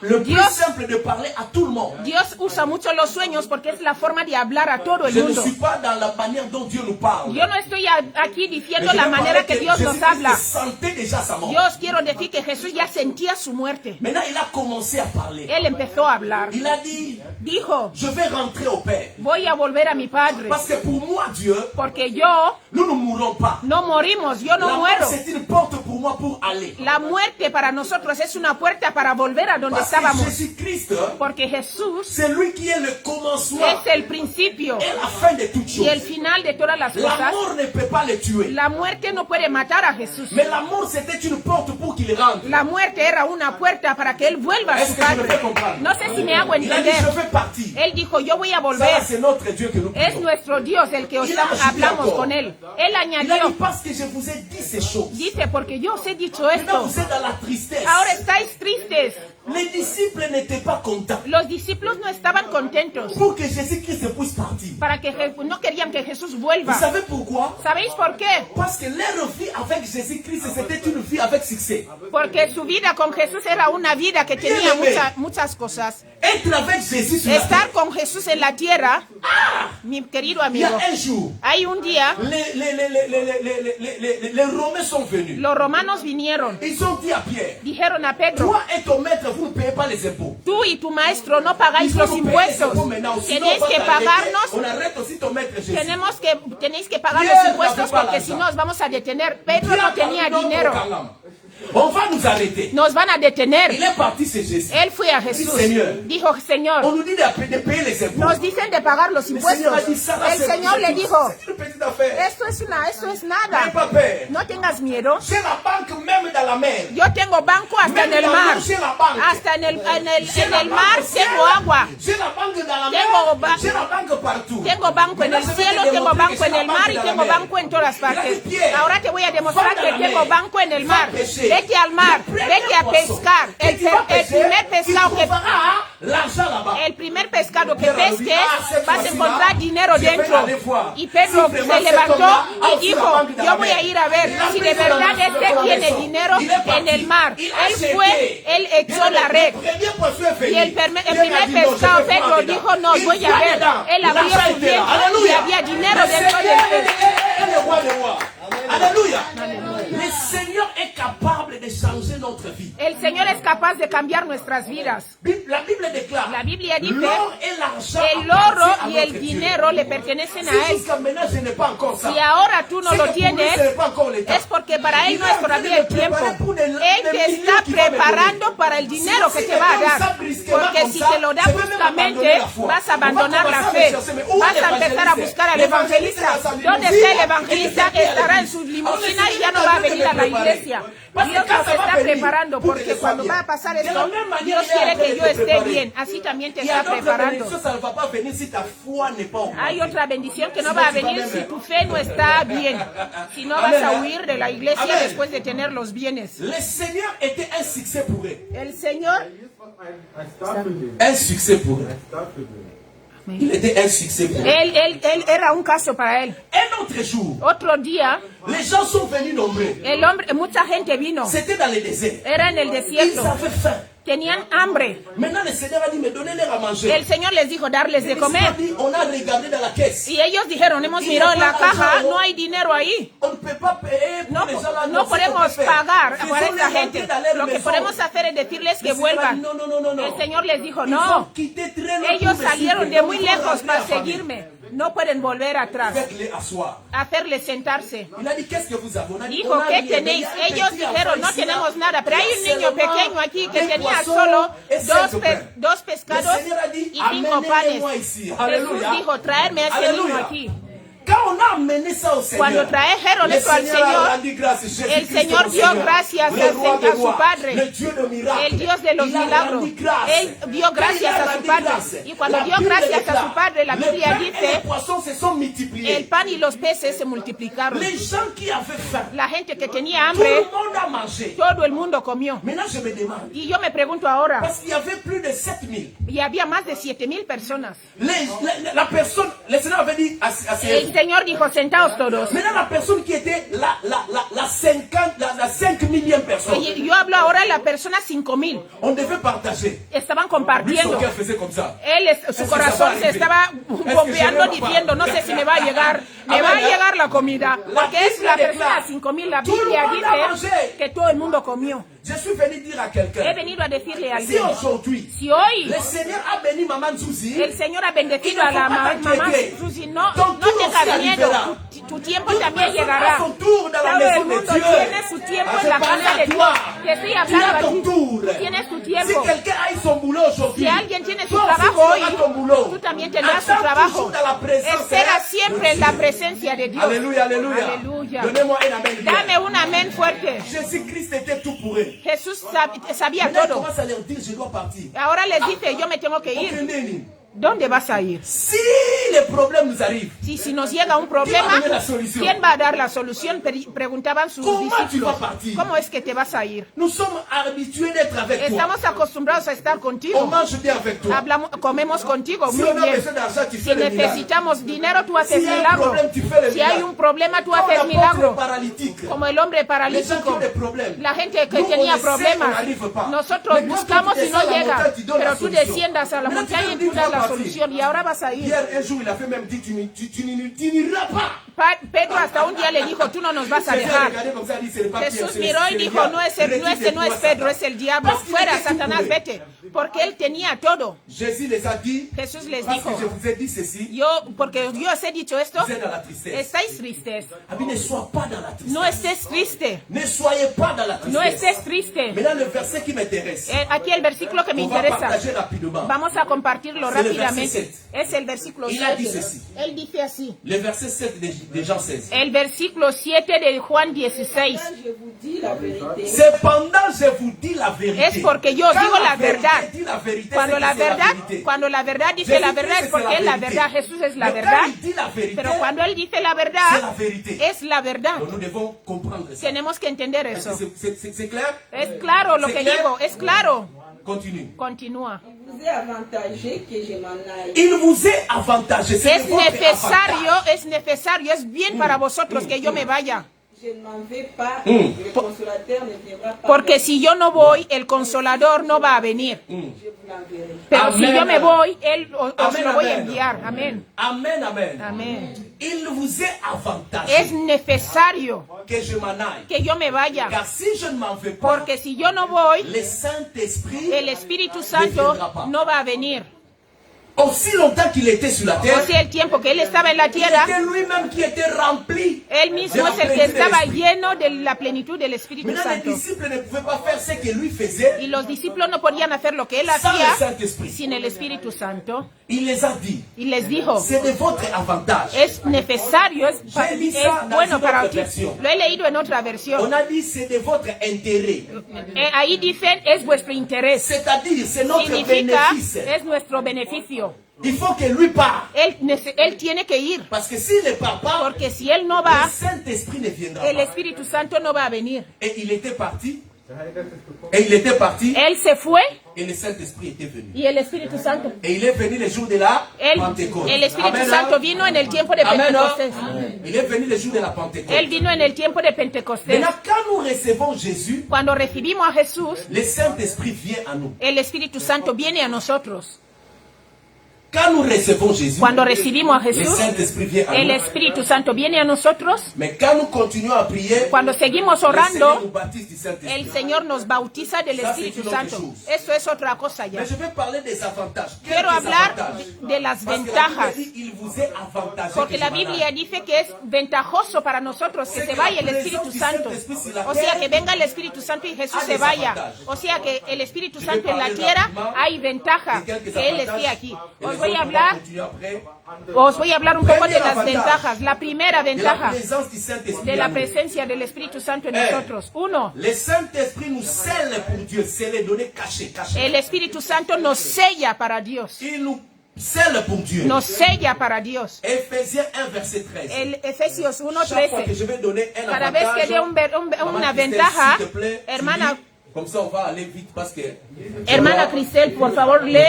le plus Dios- simple de parler à tout le monde. Dios usa mucho los sueños porque es la forma de hablar a todo el Je ne mundo. suis pas dans la manière dont Dieu nous parle. Yo no estoy aquí Mais diciendo je la veux manera parler que Dios nos Jésus-Christ habla. sentait déjà sa mort. Yo quiero decir que Jesús ya sentía su muerte. Maintenant, il a commencé à parler. Él empezó a hablar. Il a dit, Dijo, je vais rentrer au Père. voy a volver a mi Padre. Parce que pour moi, Dieu, Porque yo nous ne mourrons pas. no morimos, yo La no mort, muero. c'est une porte pour moi pour aller. La muerte para nosotros es una puerta para volver a donde Parce que estábamos. Jésus-Christ, Porque Jesús c'est lui qui est le commencement es el principio et la fin de toutes y el choses. final de todas las La cosas. mort ne peut pas le tuer. La muerte no puede matar a Jesús. Mais la mort, c'était une porte pour qu'il rentre. La muerte era una puerta para que él vuelva a Est-ce su que je me Padre. fais comprendre? No sé si me hago Il a dit, entender. je vais partir. Él dijo, yo voy a Ça, volver. c'est notre Dieu que nous Es prions. nuestro Dios el que os Il a ajouté hablamos encore. con él. Él Il a dit, añadió, parce que je vous ai dit ces choses. dice, porque yo os he dicho Maintenant, esto. vous êtes dans la tristesse. Ahora estáis tristes. Les disciples n'étaient pas contents Los discípulos no estaban contentos pour que Jésus-Christ puisse partir. para que no querían que Jesús Vous vuelva. savez pourquoi? ¿Sabéis por qué? Parce que leur vie avec Jésus-Christ, c'était une vie avec succès. Porque su vida con Jesús era una vida que tenía muchas cosas. Être avec Jésus sur la terre. Estar con Jesús en la tierra, mi querido Il y amigo, a un jour, hay un día, les Romains sont venus. los romanos vinieron, Ils ont dit à Pierre, dijeron a Pedro, toi et ton maître, vous ne payez pas les impôts. tú y tu maestro no pagáis Il faut los nous payer les impuestos. impôts maintenant. Sinon, Tenéis on va que t'arrêter. pagarnos, On arrête aussi ton maître Jésus. tenéis que pagar Pierre los impuestos n'avait pas porque si l'argent. no os vamos a detener. Pedro no tenía Non, dinero. on va nous arrêter. Nos van a detener. Il est parti, c'est Jésus. Él fue a Jesús. Señor. Dijo, On Señor, nous dit de payer les impôts. nos dicen de pagar los Le Señor a impuestos. dit ça, là, El Señor le dijo, c'est une petite affaire. esto es N'ayez nada. pas peur. No tengas miedo. J'ai la banque même dans la mer. Yo tengo banco hasta en el mar. Hasta en el mar tengo agua. J'ai la banque dans la Tengo mer. J'ai la banque partout. Tengo banco en el cielo, tengo banco en el mar y tengo banco en todas partes. Ahora te voy a demostrar que tengo banco en el mar. Vete al mar, vete a pescar. El primer pescado que el primer pescado que pesques vas a encontrar dinero dentro. Y Pedro se levantó y dijo, yo voy a ir a ver si de verdad este tiene dinero en el mar. Él fue, él echó la red. Y el primer pescado, Pedro dijo, no, voy a ver. Él abrió su vientre y había dinero dentro del pez. Alléluia. Le Seigneur est capable de changer notre vie. El Señor es capaz de cambiar nuestras vidas. La Bible déclare, La Biblia dice, l'or et l'argent el oro appartiennent à y el notre Dieu. dinero le pertenecen Si a Él. jusqu'à maintenant je n'ai pas encore ça, Si ahora tú no c'est lo que pour lui, tienes, ce n'est pas encore le temps. es porque para Él Il no est es en train todavía de el tiempo. préparer pour des Él te milliers está qui vont me preparando donner. para el dinero que Si te va a c'est comme ça, dar. brusquement Porque comme si ça, te lo da je vais même abandonner bruscamente, la foi. vas a On va abandonar la commencer fe. à chercher, mais où Vas est a empezar a buscar al evangelista. ¿Dónde está el evangelista? Estará en sus limusinas y ya no va a venir a la iglesia. Dios nos está preparando porque cuando va a pasar esto, Dios quiere que yo esté bien. Así también te está preparando. Hay otra bendición que no va a venir si tu fe no está bien. Si no vas a huir de la iglesia después de tener los bienes. Le Seigneur était un succès pour eux. El Señor, Un succès pour eux. Il était un succès pour eux. él era un caso para él. Un autre jour, Otro día, les gens sont venus nombreux. mucha gente vino. C'était dans le désert. Era en el Ils desierto. avaient faim. Tenían hambre. Maintenant, le Seigneur a dit, mais donnez-leur à manger. El Señor les dijo darles de Le Seigneur comer. a dit, on a regardé dans la caisse. Y ellos dijeron, hemos mirado en la caja, no hay dinero ahí. On ne peut pas payer pour No, les gens là. no podemos pagar para esta gente. Lo que podemos podemos hacer es decirles que vuelvan. No, no, no, no, no. El Señor les dijo, Ils ont no. quitté très loin Ellos pour me salieron suivre. de muy Il faut lejos ramener para la famille. seguirme. No pueden volver atrás. Faites-les asseoir. Hacerles sentarse. Il a dit, qu'est-ce que vous avez? On a dit, Dijo, on a ¿qué rien. tenéis? Il y a un Ellos petit enfant dijeron, no ici, là. tenemos nada. Pero hay un niño Seulement pequeño aquí que des tenía poissons solo et cinq pains. dos Le pescados Seigneur a dit, y 5 panes. amenez-les-moi ici. Jesús Alléluia. dijo, traerme a ese niño Alléluia. aquí. Quand on a amené ça au Seigneur, Cuando trajeron le esto al Seigneur a Señor, rendu grâce. Jésus-Christ el Señor au dio Seigneur, gracias le roi des a su rois, Padre, le Dieu de miracles. el Dios de los Il a milagros. rendu grâce. Él dio Quand il gracias a a su rendu Padre. grâce, Y cuando la dio Bible gracias a déclare, su Padre, la le Biblia pain et les dice, poissons se sont multipliés. el pan y los peces se multiplicaron. Les gens qui avaient faim, La gente que tenía tout le hambre, monde a mangé. todo el mundo comió. Maintenant, je me demande, Y yo me pregunto ahora, parce qu'il y avait plus de 7000. y había más de 7,000 personas. La personne, le Seigneur avait dit à El Señor dijo, sentaos todos. maintenant, la personne qui était la 5 millième personne, Y yo hablo ahora de la persona 5,000. on devait partager. Estaban Lui, son compartiendo. cœur faisait comme ça. Su corazón se estaba bombeando diciendo, no sé si me va a llegar, la comida. Porque es la persona 5,000. La Biblia dice que todo el mundo comió. Je suis venu dire à He quelqu'un, venido a decirle a si alguien, aujourd'hui, si hoy le Seigneur a béni Maman Zouzi, el Señor ha bendecido a la mamá Susi, no tengas miedo, tu tiempo también llegará. Todo el mundo tiene su tiempo en la casa de Dios. Te estoy hablando a ti. Tú tienes tu si tiempo. quelqu'un a eu son boulot aujourd'hui, Si alguien tiene su toi aussi, trabajo tu hoy, auras ton boulot. tú también tendrás tu Attends trabajo. toujours dans la présence Espera de siempre en la presencia de Dios. Alléluia, alléluia. Aleluya. Donnez-moi un amen. Dame un amén fuerte. Jésus-Christ était tout pour eux. Jesús sabía Maintenant, il todo. commence à leur dire, je dois partir. Ahora les dice, yo me tengo que ir. Comprenez-vous? ¿Dónde vas a ir? Si les problèmes nous arrivent, Si nos llega un problema, ¿quién va a dar la solución? Preguntaban sus ¿cómo tu vas discípulos. partir? ¿Cómo es que te vas a ir? Nous sommes habitués d'être avec toi. Estamos acostumbrados a estar On contigo. mange bien avec toi. Comemos contigo, Si muy on a bien. besoin d'argent, tu Si fais le miracle. necesitamos dinero, tú haces Si hay un milagro. problème, tu fais le Si hay miracle. un problema, tú Comme haces l'apôtre milagro. paralytique. Como el hombre Les gens qui paralítico. ont des problèmes. La gente que Nous, on tenía essaie, on problemas. n'arrive pas. Nosotros Mais quand buscamos tu y no descends la llega. montagne, tu donnes Pero la tú solution. desciendas a la Maintenant, tu montaña y dis, tú das tu la vas solución. Y ahora vas a ir. Hier, un jour, il a fait même dit, tu n'iras pas. Pedro hasta un día le dijo, tú no nos vas a Jésus a dejar. regardé comme ça, il dit, c'est le papier, Jesús c'est miró y le dijo, diable. no, este no es Pedro, es el diablo. Parce qu'il Fuera, était tout Satanás, pour eux. vete. Porque él tenía todo. Jésus les a dit, Jesús les parce que dijo, je vous ai dit ceci, porque yo os he dicho esto, vous êtes dans la tristesse. estáis tristes. Ah, mais ne sois pas dans la tristesse. No estés triste. Ne soyez pas dans la tristesse. No estés triste. Maintenant, le verset qui m'intéresse, Aquí el versículo que me on va interesa. partager rapidement. Vamos a compartirlo C'est le rápidamente. verset 7. Es el versículo Il a dit 7. ceci. Él dice así. Le verset 7 de Jean 16. El versículo 7 de Juan 16. Je vous dis la vérité. Cependant, je vous dis la vérité. Es porque yo os Quand digo la vérité verdad. dit la vérité, Cuando c'est la que c'est verdad, vérité. cuando la verdad dice la verdad es porque es la verdad. Jesús es la Mais verdad. quand il dit la vérité, Pero cuando él dice la c'est la verdad, vérité. es la verdad. Donc nous devons comprendre ça. Tenemos que entender Est-ce eso. que c'est clair? Es claro lo C'est que clair? digo, es claro. Continue. Continúa. Il vous est avantagé que je m'en aille. Il vous est avantagé. C'est Es votre necesario, es bien para vosotros que yo me vaya. Je ne m'en vais pas, le consolateur ne viendra pas. Porque si yo no voy, el consolador no va a venir. Je vous l'enverrai. Pero si Amén. yo me voy, él os Amén, lo voy a amén. enviar. Amén. Amen, amen. Amén. Il vous est avantagé Es necesario que je m'en aille. que yo me vaya. Car si je ne m'en vais pas, Porque si yo no voy, le Saint-Esprit el Espíritu ne Santo viendra pas. no va a venir. Aussi longtemps qu'il était sur la terre, O sea, el tiempo que él estaba en la il tierra, était lui-même qui était rempli. él de mismo la es el que plénitude de estaba l'Esprit. lleno de la plenitud del Espíritu Maintenant, les Santo. disciples ne pouvaient pas faire ce que lui faisait Y los discípulos no podían hacer lo que él sans le hacía Saint-Esprit. sin el Espíritu Santo. Il les a dit, Y les dijo, c'est de votre avantage. es necesario, es J'ai lu ça dans bueno une para autre ti. version. Lo he leído en otra On versión. a dit, c'est de votre intérêt. Ahí dicen, es vuestro interés. C'est-à-dire, c'est notre Significa, bénéfice. es nuestro beneficio. Il faut que lui part. Él tiene que ir. Parce que s'il ne part pas, Porque si él no le va, Saint-Esprit ne viendra el pas. Espíritu Santo no va a venir. Et il était parti. Et il était parti. Él se fue Et le Saint-Esprit était venu. y el Espíritu Santo. Et il est venu le jour de la El Pentecôte. Espíritu Amen, Santo hein? vino en el tiempo de Amen, hein? Pentecostés. Il est venu le jour de la Pentecôte. Él vino en el tiempo de Pentecostés. Maintenant, quand nous recevons Jésus, Cuando recibimos a Jesús, le Saint-Esprit vient à nous. el Espíritu Santo viene a nosotros. Quand nous recevons Jésus, Cuando recibimos a le Jesús, Saint-Esprit vient à el nous. Espíritu Santo viene a nosotros. Mais quand nous continuons à prier, Cuando seguimos le Seigneur nous orando, baptise du Saint-Esprit. el Señor nos bautiza del Ça, c'est Espíritu une autre Santo. chose. Eso es otra cosa ya. Mais je vais parler des avantages. Quels Quiero des hablar avantages? de las Parce que la ventajas. Bible dit, il vous est avantagé Porque que la je m'en aille. Biblia dice que es ventajoso para nosotros que se vaya el Espíritu Santo. O sea, que venga el Espíritu Santo y Jesús se vaya. O sea, que el Espíritu Santo en la tierra hay ventaja que Él esté aquí. Os voy a on va hablar. continuer après. Os voy a hablar un poco de Primer las avantage. ventajas. La primera De la ventaja présence du Saint-Esprit. de la en nous. presencia del Espíritu Santo en nosotros. Uno, Le Saint-Esprit nous scelle pour Dieu, scellé, donné, caché, caché. el Espíritu Santo nos sella para Dios. Il nous scelle pour Dieu. Nos sella para Dios. Ephésiens 1, verset 13. El Efesios Chaque fois que 1:13. je vais donner un Cada vez avantage, que dé una Maman Christelle, ventaja, s'il te plaît, tu hermana, lis. Comme ça, on va aller vite parce que hermana Cristel, por favor, lee.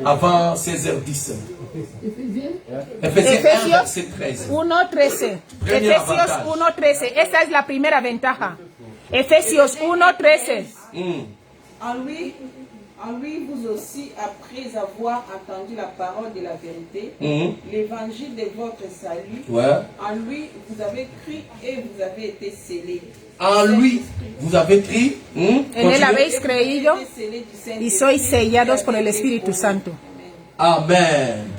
avant 16h10. Ephésiens 1, Efesios verset 13. 1:13. Primer Efesios avantage. 1:13. Esa es la primera ventaja. Efesios 1:13. En lui, vous aussi, après avoir entendu la parole de la vérité, l'évangile de votre salut, en lui, vous avez cru et vous avez été scellés. En lui, vous avez cru. En él habéis creído y sois sellados por el Espíritu Santo. Amen.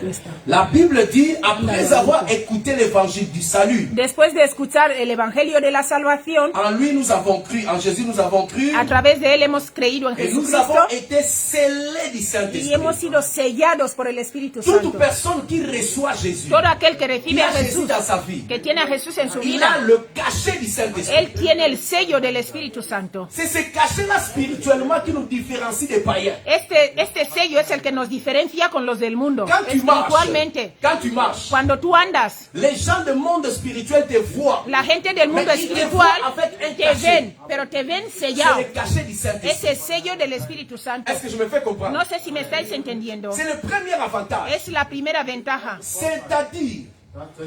La Bible dit, après avoir écouté l'évangile du salut, Después de escuchar el Evangelio de la salvación, en lui nous avons cru, en Jésus nous avons cru, a través de él hemos creído en et nous Jesucristo avons été scellés du y Saint-Esprit. hemos sido sellados por el Espíritu Toute Santo. personne qui reçoit Jésus, Todo aquel que qui recibe a a Jésus Jesús, dans sa vie, que tiene a Jesús en su il a vida, le cachet du Saint-Esprit. él tiene el sello del Espíritu Santo. C'est ce cachet-là spirituellement qui nous différencie des païens. Este sello es el que nos diferencia con los del mundo, espiritualmente. Quand tu marches, Cuando tú andas, les gens du monde spirituel te voient. la gente del mundo Mais ils te espiritual voient avec un te cachet. ven, pero te ven C'est sellado. le cachet du Saint-Esprit. Es el sello del Espíritu Santo. Est-ce que je me fais comprendre? No sé si me estáis entendiendo. C'est le premier avantage. Es la primera ventaja. C'est-à-dire,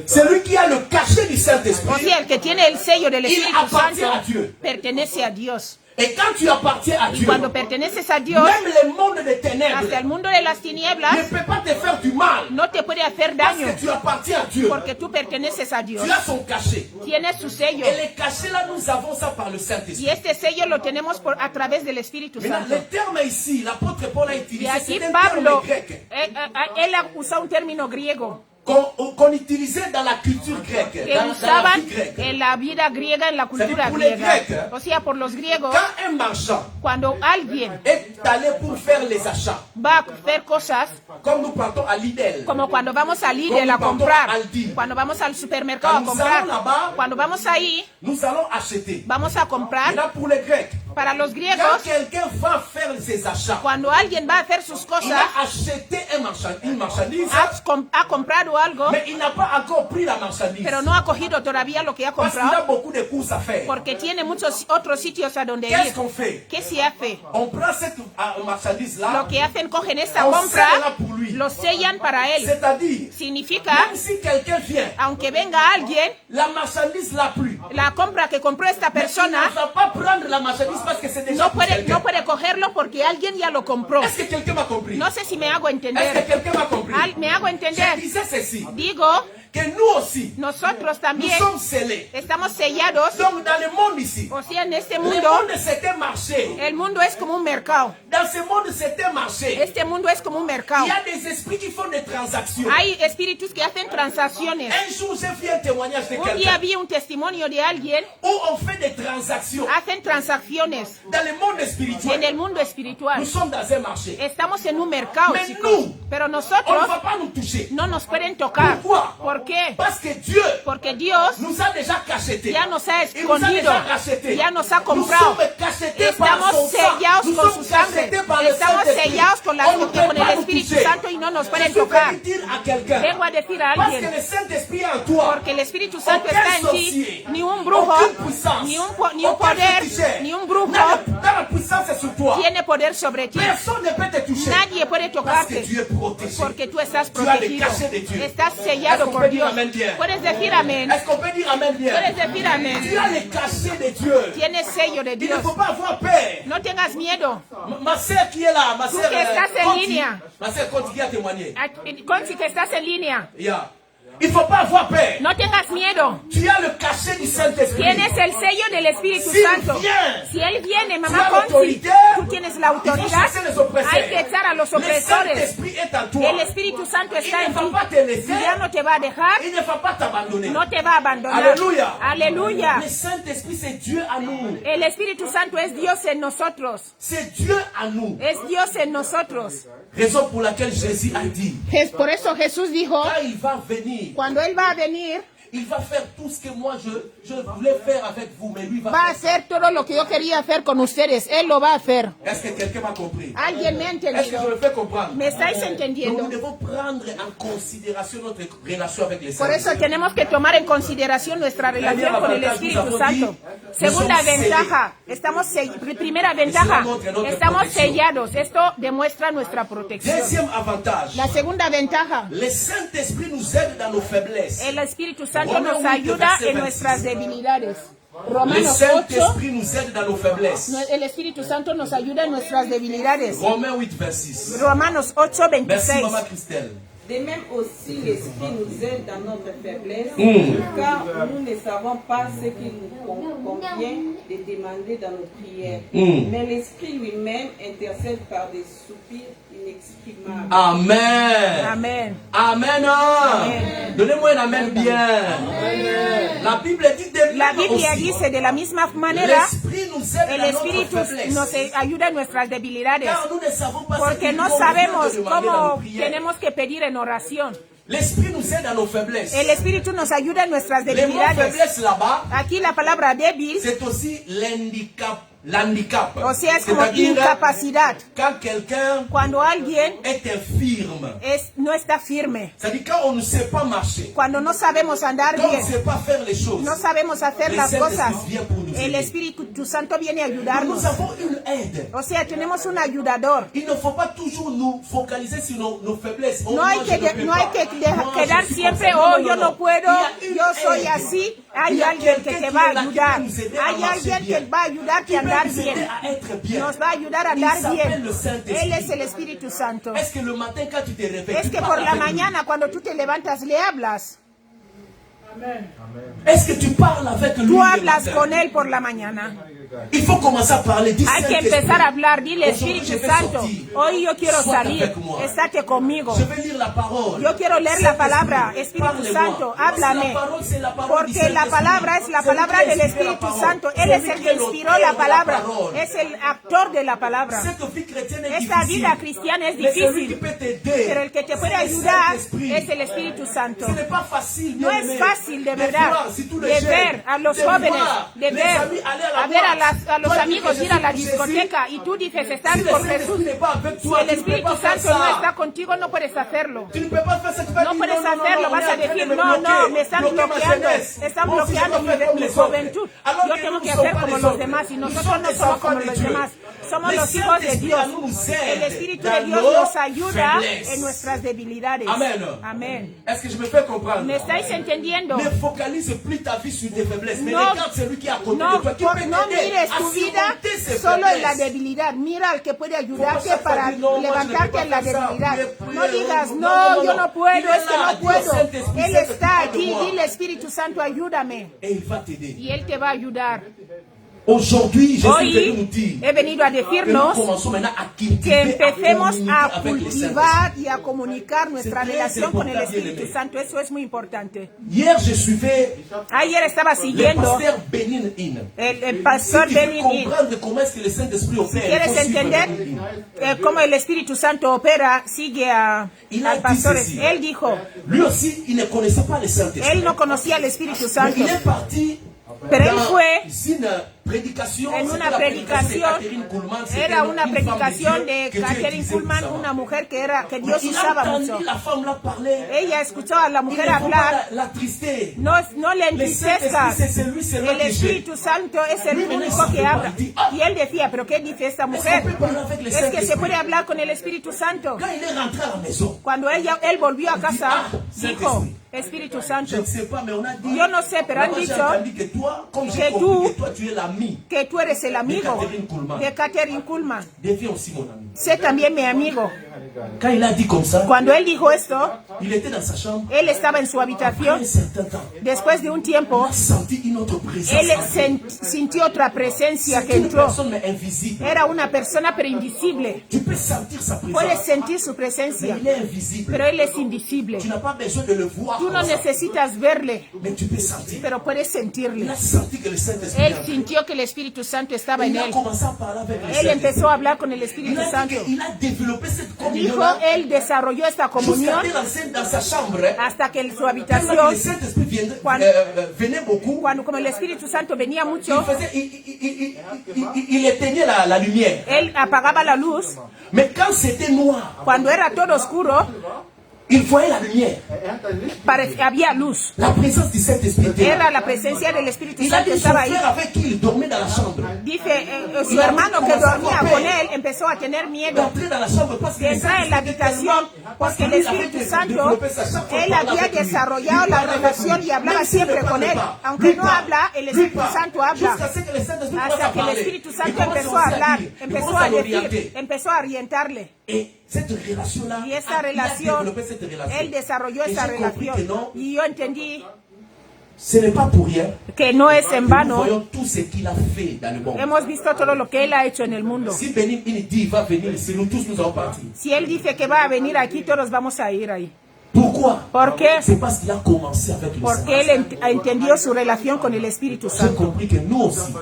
celui qui a le cachet du O Saint-Esprit, sea, el que tiene el sello del il Espíritu appartient à Santo Dieu. pertenece a Dios. Et quand tu appartiens à Y Dieu, cuando perteneces a Dios, même le monde des ténèbres hasta el mundo de las ne tinieblas peut pas te faire du mal. no te puede hacer Parce daño, que tu appartiens à Dieu. porque tú perteneces a Dios. Tu as son cachet. Tienes su sello. Et les cachets-là, nous avons ça par le Y Saint-Esprit. este sello lo tenemos a través del Espíritu Maintenant, Santo. le terme ici, l'apôtre Paul a Y utilisé, aquí c'est un Pablo, terme grec él usa un término griego qu'on utilisait dans la culture grecque, que dans la usaban vie grecque. en la vida griega, en la cultura pour les griega. Grecs, O sea, por los griegos, Quand un marchand cuando alguien est allé pour faire les achats, va a hacer cosas, comme nous partons à Lidl, como cuando vamos a Lidl a comprar, cuando vamos al supermercado a comprar, cuando vamos ahí, nous allons acheter. vamos a comprar. Maintenant, pour les Grecs, Para los quand griegos, quelqu'un va faire ses achats, cuando alguien va a hacer sus il cosas, a acheté une marchandise, ha comprado algo, mais il n'a pas encore pris la marchandise. pero no ha cogido todavía lo que ha Parce qu'il a comprado, beaucoup de courses à faire. porque tiene muchos otros sitios a donde Qu'est-ce ir. qu'on fait? ¿Qué se hace? On prend cette marchandise-là, Lo que hacen, cogen esta on compra, scelle-la pour lui. lo sellan para él. C'est-à-dire, Significa, même si quelqu'un vient, aunque venga alguien, la marchandise l'a plu. la compra que compró esta Mais il persona ne va pas prendre la marchandise parce que c'est déjà pour quelqu'un. no puede cogerlo porque alguien ya lo compró. Est-ce que quelqu'un m'a compris? No sé si me hago Est-ce que entender. quelqu'un m'a compris? Me hago Je entender. disais ceci, Digo, que nous aussi, nosotros nous también sommes scellés. estamos sellados. Donc dans le monde ici, O sea, en este le mundo, monde c'est un marché. el mundo es como un mercado. Dans ce monde c'est un marché. Este mundo es como un mercado. Il y a des esprits qui font des transactions. Hay espíritus que hacen transacciones. Un jour, j'ai fait un témoignage de Un día quelqu'un vi un testimonio de alguien, où on fait des transactions. hacen transacciones Dans le monde en spirituel, el mundo espiritual. nous sommes dans un marché. Estamos en un mercado, Mais chicos. nous, Pero On ne nosotros va pas nous toucher. no nos pueden tocar. Pourquoi? ¿Por qué? Parce que Dieu Porque Dios nous a déjà cachetés. ya nos ha Il nous a escondido, déjà rachetés. ya nos ha Nous comprado. sommes cachetés par Estamos son sang. sellados Nous con sommes su sangre. cachetés par le Estamos Saint-Esprit. sellados con On ne peut con pas el nous Espíritu toucher. Santo y no nos Je pueden suis tocar. venu dire à quelqu'un, Vengo a decir a parce que alguien, le Saint-Esprit est en toi. porque el Espíritu Santo Aucun está en sorcier, ti, ni un brujo, aucune puissance, ni un aucun poder, féticheur, ni un brujo dans la puissance est sur toi. tiene poder sobre ti. Personne ne peut te toucher. Nadie puede Parce que tocarte Dieu est protégé. porque tú estás Tu as le protegido. cachet de Dieu. Estás Est-ce sellado qu'on por peut dire Dios. amen bien? Puedes decir amén. Est-ce qu'on peut dire amen bien? Puedes decir amén. Tu as le cachet de Dieu. Tienes sello de Il ne Dios. faut pas avoir peur. No tengas miedo. Ma sœur qui est là, ma sœur que estás en Conti, línea. ma sœur Conti qui a témoigné. Conchi, que estás en línea. Yeah. Il ne faut pas avoir peur. No tengas miedo. Tu as le cachet du Saint-Esprit. Tienes el sello del Espíritu S'il Santo. vient, Si Él viene, tu mamá as Conchi, l'autorité. tú tienes la Il faut autoridad. chasser les oppresseurs. Hay que echar a los Le opresores. Saint-Esprit est en toi. El Espíritu Santo Il está ne en va ti. pas te laisser. Ya no te va a dejar, Il ne va pas t'abandonner. no te va a abandonar. Aleluya. Aleluya. Le Saint-Esprit, c'est Dieu à nous. El Espíritu Santo es Dios en nosotros. C'est Dieu à nous. Es Dios en nosotros. Raison pour laquelle Jésus a dit, Por eso Jesús dijo, quand il va venir, cuando Él va a venir, il va faire tout ce que moi je voulais faire avec vous, mais lui va va a faire. hacer todo lo que yo quería hacer con ustedes. Él lo va a hacer. Est-ce que quelqu'un m'a compris? ¿Alguien me ha Est-ce que je entendido? me fais comprendre? ¿Me estáis Donc entendiendo? nous devons prendre en considération notre relation avec les Por eso saints. tenemos que tomar en consideración nuestra relación con el Espíritu Santo. Segunda ventaja, primera ventaja, estamos sellados. Esto demuestra nuestra protección. Deuxième avantage, La segunda ventaja, le Saint-Esprit nous aide dans nos faiblesses. el Espíritu Santo nos ayuda en nuestras debilidades. Le Romanos 8, Saint-Esprit nous aide dans nos faiblesses. el Espíritu Santo nos ayuda en nuestras debilidades. Romains 8, verset 6. Romanos 8, Merci, 26. Maman Christelle. De même aussi, l'Esprit nous aide dans notre faiblesse, car nous ne savons pas ce qu'il nous convient de demander dans nos prières. Mais l'Esprit lui-même intercède par des soupirs inexprimables. Amen. Amen. Amen. Donnez-moi un amen bien. La Bible dit de La même Biblia aussi. dice de la misma manera, L'Esprit nous aide el dans notre Espíritu faiblesse. nos ayuda en nuestras debilidades. Car nous ne savons pas ce Porque qu'il no nous convient sabemos de demander dans nos cómo prières. tenemos que pedir en oración. L'Esprit nous aide dans nos faiblesses. El Espíritu nos ayuda en nuestras Les mots debilidades. faiblesse là-bas, Aquí la palabra débil, c'est aussi l'handicap. L'handicap. o sea, es como C'est-à-dire, incapacidad. quand quelqu'un Cuando alguien est infirme, no está firme. c'est-à-dire quand on ne sait pas marcher, Cuando no sabemos andar quand on ne bien, sait pas faire les choses, no sabemos hacer le las cosas, Saint-Esprit vient pour nous el aider. Espíritu Santo viene a Nous ayudarnos. avons une aide. O sea, tenemos un ayudador. Il ne faut pas toujours nous focaliser sur nos faiblesses. Oh, No hay moi, que, je ne peux no hay pas. que Moi, quedar je suis siempre, comme ça. oh, yo no puedo, Il y a une yo soy aide. así. Il Hay y a alguien que quelqu'un te qui va a est là, qui ayudar. peut nous aider à Hay marcher alguien bien. que va a ayudarte Qui a peut andar nous aider bien. à être bien. Nos va a ayudar a Il andar s'appelle bien. le Saint-Esprit. Él es el Espíritu Santo. Est-ce que le matin quand tu te réveilles, Es tu que parles por la avec lui? mañana cuando tú te levantas le hablas. Est-ce que tu parles avec lui Tú le hablas matin? con él por la mañana. Il faut commencer à parler. Dis Hay que Saint-Esprit. empezar a hablar. Dile, Aujourd'hui, Espíritu je vais Santo, sortir. hoy yo quiero Sois salir. avec moi. Estate conmigo. Je vais lire la parole. Yo quiero leer la palabra. Saint-Esprit, Espíritu parle-moi. Santo, Parce que háblame. la parole, c'est la parole du Porque la Saint-Esprit. palabra es la C'est lui palabra qui a del inspiré la Espíritu parole. Santo. Él C'est es lui el qui que est inspiró l'auteur la de palabra. parole. Es el actor de la palabra. Cette vie chrétienne est Esta difficile. vida cristiana es Mais celui qui difícil. peut t'aider, Pero el que te puede c'est le ayudar Saint-Esprit. es el Espíritu Santo. Ce n'est pas facile, No bien-aimé, es fácil de de verdad voir, si tous les de jeunes, ver a los de jóvenes, voir de les ver amis aller à la a ver a, boîte. a los Toi, amigos dis que ir a la je suis discoteca y tú dices estás Si le por Saint-Esprit Jesús. n'est pas avec Si toi, el tu ne peux Espíritu pas faire Santo no ça. está contigo, no puedes hacerlo. Tu ne peux pas faire ça, tu vas No dire puedes hacerlo, on vas est a en train de decir, me no, bloquer, me están bloquer ma bloqueando, jeunesse. están Moi aussi, je bloqueando dois faire comme mi les autres. juventud. Alors Yo que tengo nous que ne sommes hacer pas como les los autres. demás y Nous nosotros sommes no des somos enfants como de los Dieu. demás. Somos Le los hijos de Saint-Esprit Dios. à nous nous aide El Espíritu dans de Dios nos nos ayuda faiblesses. en nuestras debilidades. Amen. Amén. Est-ce que je me fais comprendre? ¿Me estáis entendiendo? Ne focalise plus ta vie sur tes faiblesses, mais No, regarde celui qui est à côté no, de toi, qui por- peut no t'aider mires à tu vida surmonter ses solo en la faiblesses. debilidad. Mira al que puede ayudarte Faut pas para dire, non, moi, je ne peux levantarte pas en la faire ça. debilidad. Priez, No priez, digas, non, no, yo non. no puedo, Il est es que là, no puedo. Dieu Saint-Esprit, Él Saint-Esprit, está près de aquí, moi. dile Espíritu Santo, ayúdame. Et il va t'aider. Y Él te va a ayudar. Aujourd'hui, Jésus est venu nous Hoy dire he venido a que nous decirnos commençons maintenant à que cultiver, à empecemos communiquer a avec le Saint-Esprit. cultivar y a comunicar nuestra C'est très relación con el important, Espíritu bien-aimé. Santo. Eso es muy importante. Hier, je suivais Ayer estaba le siguiendo pasteur Benin In. el Si pastor tu veux Benin Inn. comprendre comment est-ce que le Saint-Esprit opère, il ¿Quieres faut suivre entender Benin In. cómo el Espíritu Santo opera? Sigue Il a al dit pastor. ceci. Él dijo, Lui aussi, il ne connaissait pas le Saint-Esprit. él no conocía al Espíritu Mais Santo, il est parti pero él dans fue une prédication. en C'était una la prédication de predicación. Catherine Kuhlman. C'était Era una une femme predicación Dieu de que Dieu Catherine utilisait Kuhlman, puissamment. una mujer que Mais Dios il a usaba entendu mucho. la femme là parler. Ella escuchó a la Il mujer ne faut hablar. pas l'attrister. No le Le Saint-Esprit, entristezcas. c'est celui seulement El qui gère. Espíritu Santo es el Lui, no único sabe que habla. partir. Ah. Y él decía, ¿pero qué dice esta mujer? qu'on peut parler avec le Es que se Saint-Esprit. puede hablar con el Espíritu Santo. Quand il est rentré à la maison, Cuando él volvió a casa, Ah, dijo, Saint-Esprit. Espíritu Je Santo. ne sais pas, mais on a dit. Yo no sé, pero han Là-bas, j'ai dicho entendu que toi, comme j'ai que compris tú- que toi, tu es l'ami. Que tú eres el amigo Catherine Kuhlman. de Catherine Kuhlman. Deviens aussi mon ami. Sé también mi amigo. Quand il a dit comme ça, Cuando él dijo esto, il était dans sa chambre. él estaba en su Après habitación. un certain temps, Después de un il tiempo, a senti une autre présence. él sintió otra presencia C'est que une entró. personne mais invisible. Era una persona pero invisible. Tu peux sentir sa Puedes présence, sentir su mais presencia, il est invisible. pero él es invisible. Tu n'as pas besoin de le voir, Tú no comme ça, necesitas verle, mais tu peux sentir. pero puedes Il sentirle. a senti que le Saint-Esprit Él est en lui. sintió que el Espíritu Santo estaba en Il a él. commencé à parler avec le Él Saint-Esprit. empezó a hablar con el Il Espíritu a dit Santo. qu'il a développé cette Dijo, communion-là él desarrolló esta comunión jusqu'à dans sa chambre. hasta que en su Tellement que habitación, le Saint-Esprit Cuando- venait beaucoup. cuando como el Espíritu Santo venía mucho, Il éteignait la lumière. él apagaba la luz. Mais quand c'était noir, Cuando era todo oscuro, il voyait la lumière. había luz. La présence du Saint-Esprit était là. Era la presencia del Espíritu Il a Santo dit son estaba ahí. frère avec qui il dormait dans la chambre Dice, su hermano que dormía con él empezó a tener miedo d'entrer dans la chambre parce que de le entrar en la Saint-Esprit était habitación tellement- parce que porque el lui, il avait Espíritu Santo, développé ça chaque fois él qu'il parlait había avec lui. desarrollado Lui la parlait avec relación lui. y hablaba Même s'il siempre ne con parlait él. pas, Aunque lui no parle, habla, el lui Espíritu parle. Santo habla. Jusqu'à ce que le Saint-Esprit commence Hasta à que el parler. Espíritu Il Santo commence empezó aussi a à hablar, dire, il empezó commence a à l'orienter. decir, empezó a orientarle. Et cette relation-là, Y esa il a relación, développé cette relation. él desarrolló Et esa j'ai compris que relación. non, Y yo entendí ce n'est pas pour rien que no es en que nous vano. voyons tout ce qu'il a fait dans le monde. Hemos visto todo lo que él ha hecho en el mundo. Si Benin il dit il va venir ici, nous tous nous allons partir. Si él dice que va a venir aquí, todos vamos a ir ahí. Pourquoi? ¿Por qué? C'est parce qu'il a commencé avec le Porque Saint-Esprit. él entendió su relación con el Espíritu J'ai Santo. compris que nous aussi,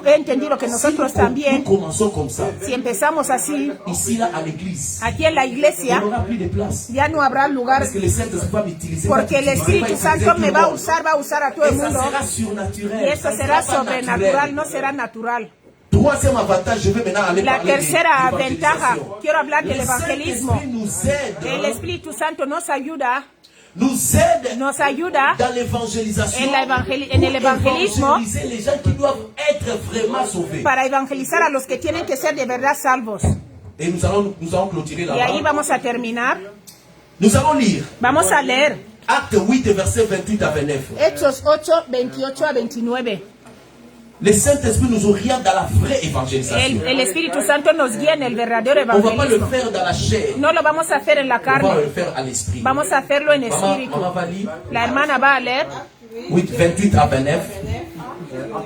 He entendido que nosotros nous también, commençons comme ça, si empezamos así, ici là à l'église, aquí en la il iglesia, n'y aura plus de place. ya no habrá lugar, Parce que le Saint-Esprit va m'utiliser. porque el Espíritu Santo me va a usar a todo Et el ça mundo. sera surnaturel. Y eso ça será sera pas sobrenatural, naturel. no será natural. Troisième avantage, je vais maintenant aller La parler tercera de ventaja, l'évangélisation. quiero hablar del Le evangelismo. Saint-Esprit nous El aide, Espíritu Santo nos ayuda nos aide dans l'évangélisation, en el evangelismo, pour évangéliser les gens qui doivent être vraiment sauvés. para evangelizar a los que tienen que ser de verdad salvos. Et nous allons clôturer Y ahí là-bas. vamos a terminar. Nous allons lire Vamos a leer Acte 8, verset 28 à 29. Hechos 8, 28 a 29. Le Saint-Esprit nous oriente dans la vraie évangélisation. El Espíritu Santo nos guía en el verdadero On ne va pas le evangelismo. faire dans la chair, No lo vamos a hacer en la on va carne, le faire à l'esprit. vamos a hacerlo en Maman, espíritu. maman va lire La hermana va a leer 8, 28 à 29.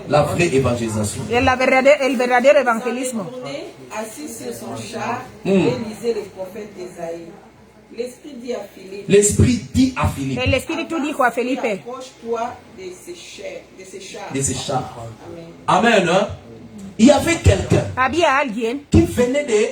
La vraie évangélisation. el verdadero evangelismo. Tourné, assis sur son char, et lisait le prophète Ésaïe. L'Esprit dit à Philippe, L'Esprit dit à Philippe El Espíritu dijo a Felipe, approche-toi de ces chars. Amen. Amen. Hein? Il y avait quelqu'un había alguien qui venait de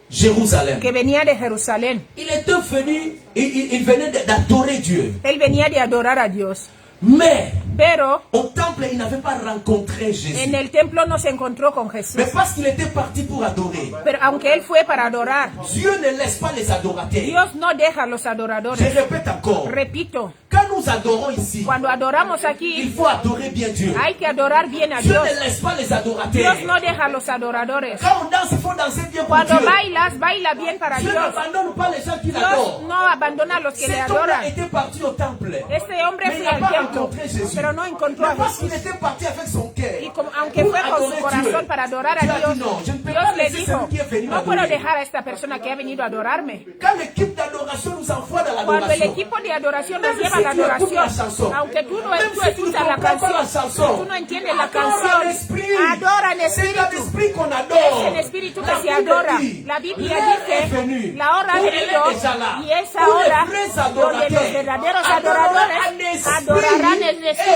Jérusalem. que venía de Jerusalén. Il était venu, il venait d'adorer Dieu. Él venía de adorar a Dios. Mais Pero au temple, il n'avait pas rencontré Jésus. en el templo no se encontró con Jesús. Mais parce qu'il était parti pour adorer, Pero aunque él fue para adorar, Dieu ne laisse pas les adorateurs. Dios no deja a los Je adoradores. répète encore, Repito, quand nous adorons ici, cuando adoramos il aquí, faut adorer bien Dieu. hay que adorar bien a Dieu Dios. ne laisse pas les adorateurs. Dios no deja a los adoradores. Quand on danse, il faut danser bien pour Cuando Dieu. bailas, baila bien para Dieu Dios. n'abandonne pas les gens qui Dios l'adorent. no abandona a los que le Cet homme-là adoran. était parti au temple. Este hombre Mais il fue n'a al pas templo, rencontré Jésus. pero no encontró Mais a parce Jesús. qu'il était parti avec son cœur. Y como, aunque pour fue con adorer su corazón Dieu. para adorar Dieu a a Dios, dit non, je ne peux Dios pas le laisser dijo, celui qui est venu no puedo m'adorer. dejar a esta persona que ha venido a adorarme. Quand l'équipe d'adoration nous envoie dans Cuando el l'adoration, equipo de adoración nos même lleva a si la tu écoutes la adoración, chanson, aunque tú no même si tu ne escuchas la comprends pas la canción, chanson, tú no entiendes la adore en canción, esprit. adora en C'est dans espíritu. l'esprit qu'on Es adore. en espíritu que La se Bible adora. dit, La Biblia l'heure est dice, venue la hora ha où elle est venido déjà là, y esa où les hora vrais donde los adorateurs verdaderos adorarán adoradores en esprit adorarán en et espíritu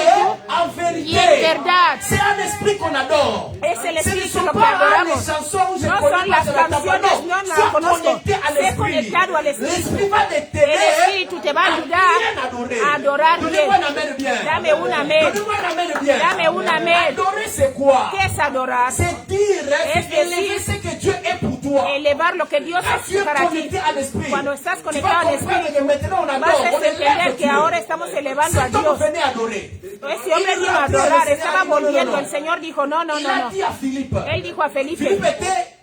en vérité. y en verdad. C'est un esprit qu'on adore. Es el Ce ne espíritu sont lo que pas adoramos. les chansons où je No connais son pas, las je ne t'apprends pas. canciones, no, no Sois las conozco. connecté à Sé l'esprit. conectado al espíritu. L'esprit va El t'aider espíritu te va a à ayudar bien adorer. a adorar Donnez-moi bien. un amen bien. Dame un amén. Donnez-moi un amen bien. Dame un amén. Adorer c'est quoi? ¿Qué es adorar? C'est dire, Es c'est élever decir, ce que Dieu est pour toi. Elevar lo que Dios Quand tu es es para ti. connecté à l'esprit, Cuando estás tu conectado vas al comprendre que espíritu, maintenant on vas adore, a on entender élève que Dieu. ahora estamos elevando a Cet homme Dios. venait adorer. Ese hombre vino a adorar, estaba volviendo. El Señor dijo, no, no, Il no, a no. dit à Philippe. Él dijo a Felipe, Philippe était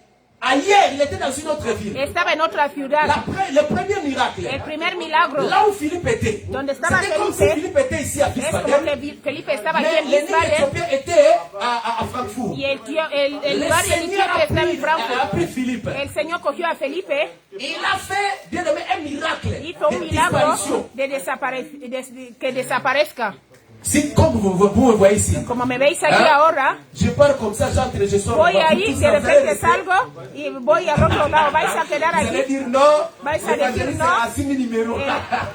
Ailleurs, il était dans une autre ville. Estaba en otra ciudad. Le premier miracle, El primer milagro, là où Philippe était, donde estaba c'était comme si Felipe, Philippe était ici à es como Wiesbaden, que Felipe estaba aquí mais en l'ennemi Wiesbaden éthiopien était à Francfort. y el Le lugar Seigneur etíope a estaba en pris Frankfurt. Philippe. El Señor cogió a Felipe, Il a fait, bien aimé, un miracle hizo un de milagro disparition. que desaparezca. Si, comme vous me voyez ici, Como me veis aquí Hein? ahora, je pars comme ça, j'entre, je sors. voy Vous ahí, tous, de vous allez repente rester. salgo y voy al otro lado. Vais a quedar Vous allez aquí. dire non, Vais a decir l'évangéliste no. a 6 000 numéros.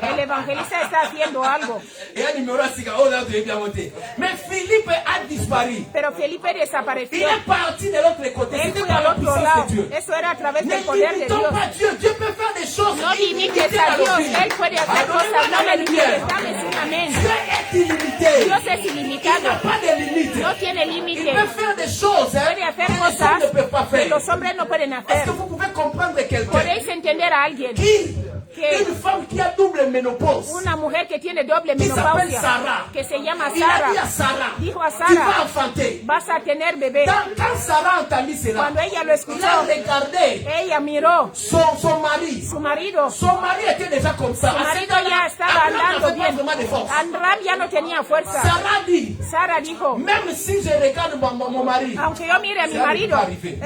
El evangelista está haciendo algo. Et un numéro à 6, oh là, tu es bien monté. Mais Philippe a disparu. Pero Felipe Il desapareció. est parti de l'autre côté. Él C'était fue par al la otro puissance lado. de Dieu. Eso era a través Ne del poder de limitons Dios. pas Dieu. Dieu peut faire des choses No limites a Dios. Él puede hacer cosas. No le limites. Dame un amén. Dieu est illimité. Dios es Il n'a ilimitado. pas de limite. No tiene Il límite. peut faire des choses Puede que hacer les hommes cosas ne peuvent pas que faire. los hombres no pueden Est-ce que hacer. vous pouvez comprendre quelqu'un Podéis entender a alguien. une femme qui a double ménopause, Una mujer que tiene doble qui s'appelle menopausia, Sarah, que se llama il a dit à Sara, Sarah, dijo a tu vas Sara, enfanter. vas a tener bebé. Quand Sarah a entendu cela, Cuando ella lo il escuchó, a regardé ella miró son mari. su marido. Son mari était déjà comme ça. Su À marido cet âge-là, ya estaba Abraham andando n'avait pas bien. vraiment de force. Abraham ya no tenía fuerza. Sarah dit, Sara dijo, même si je regarde mon mari, aunque yo mire a mi marido,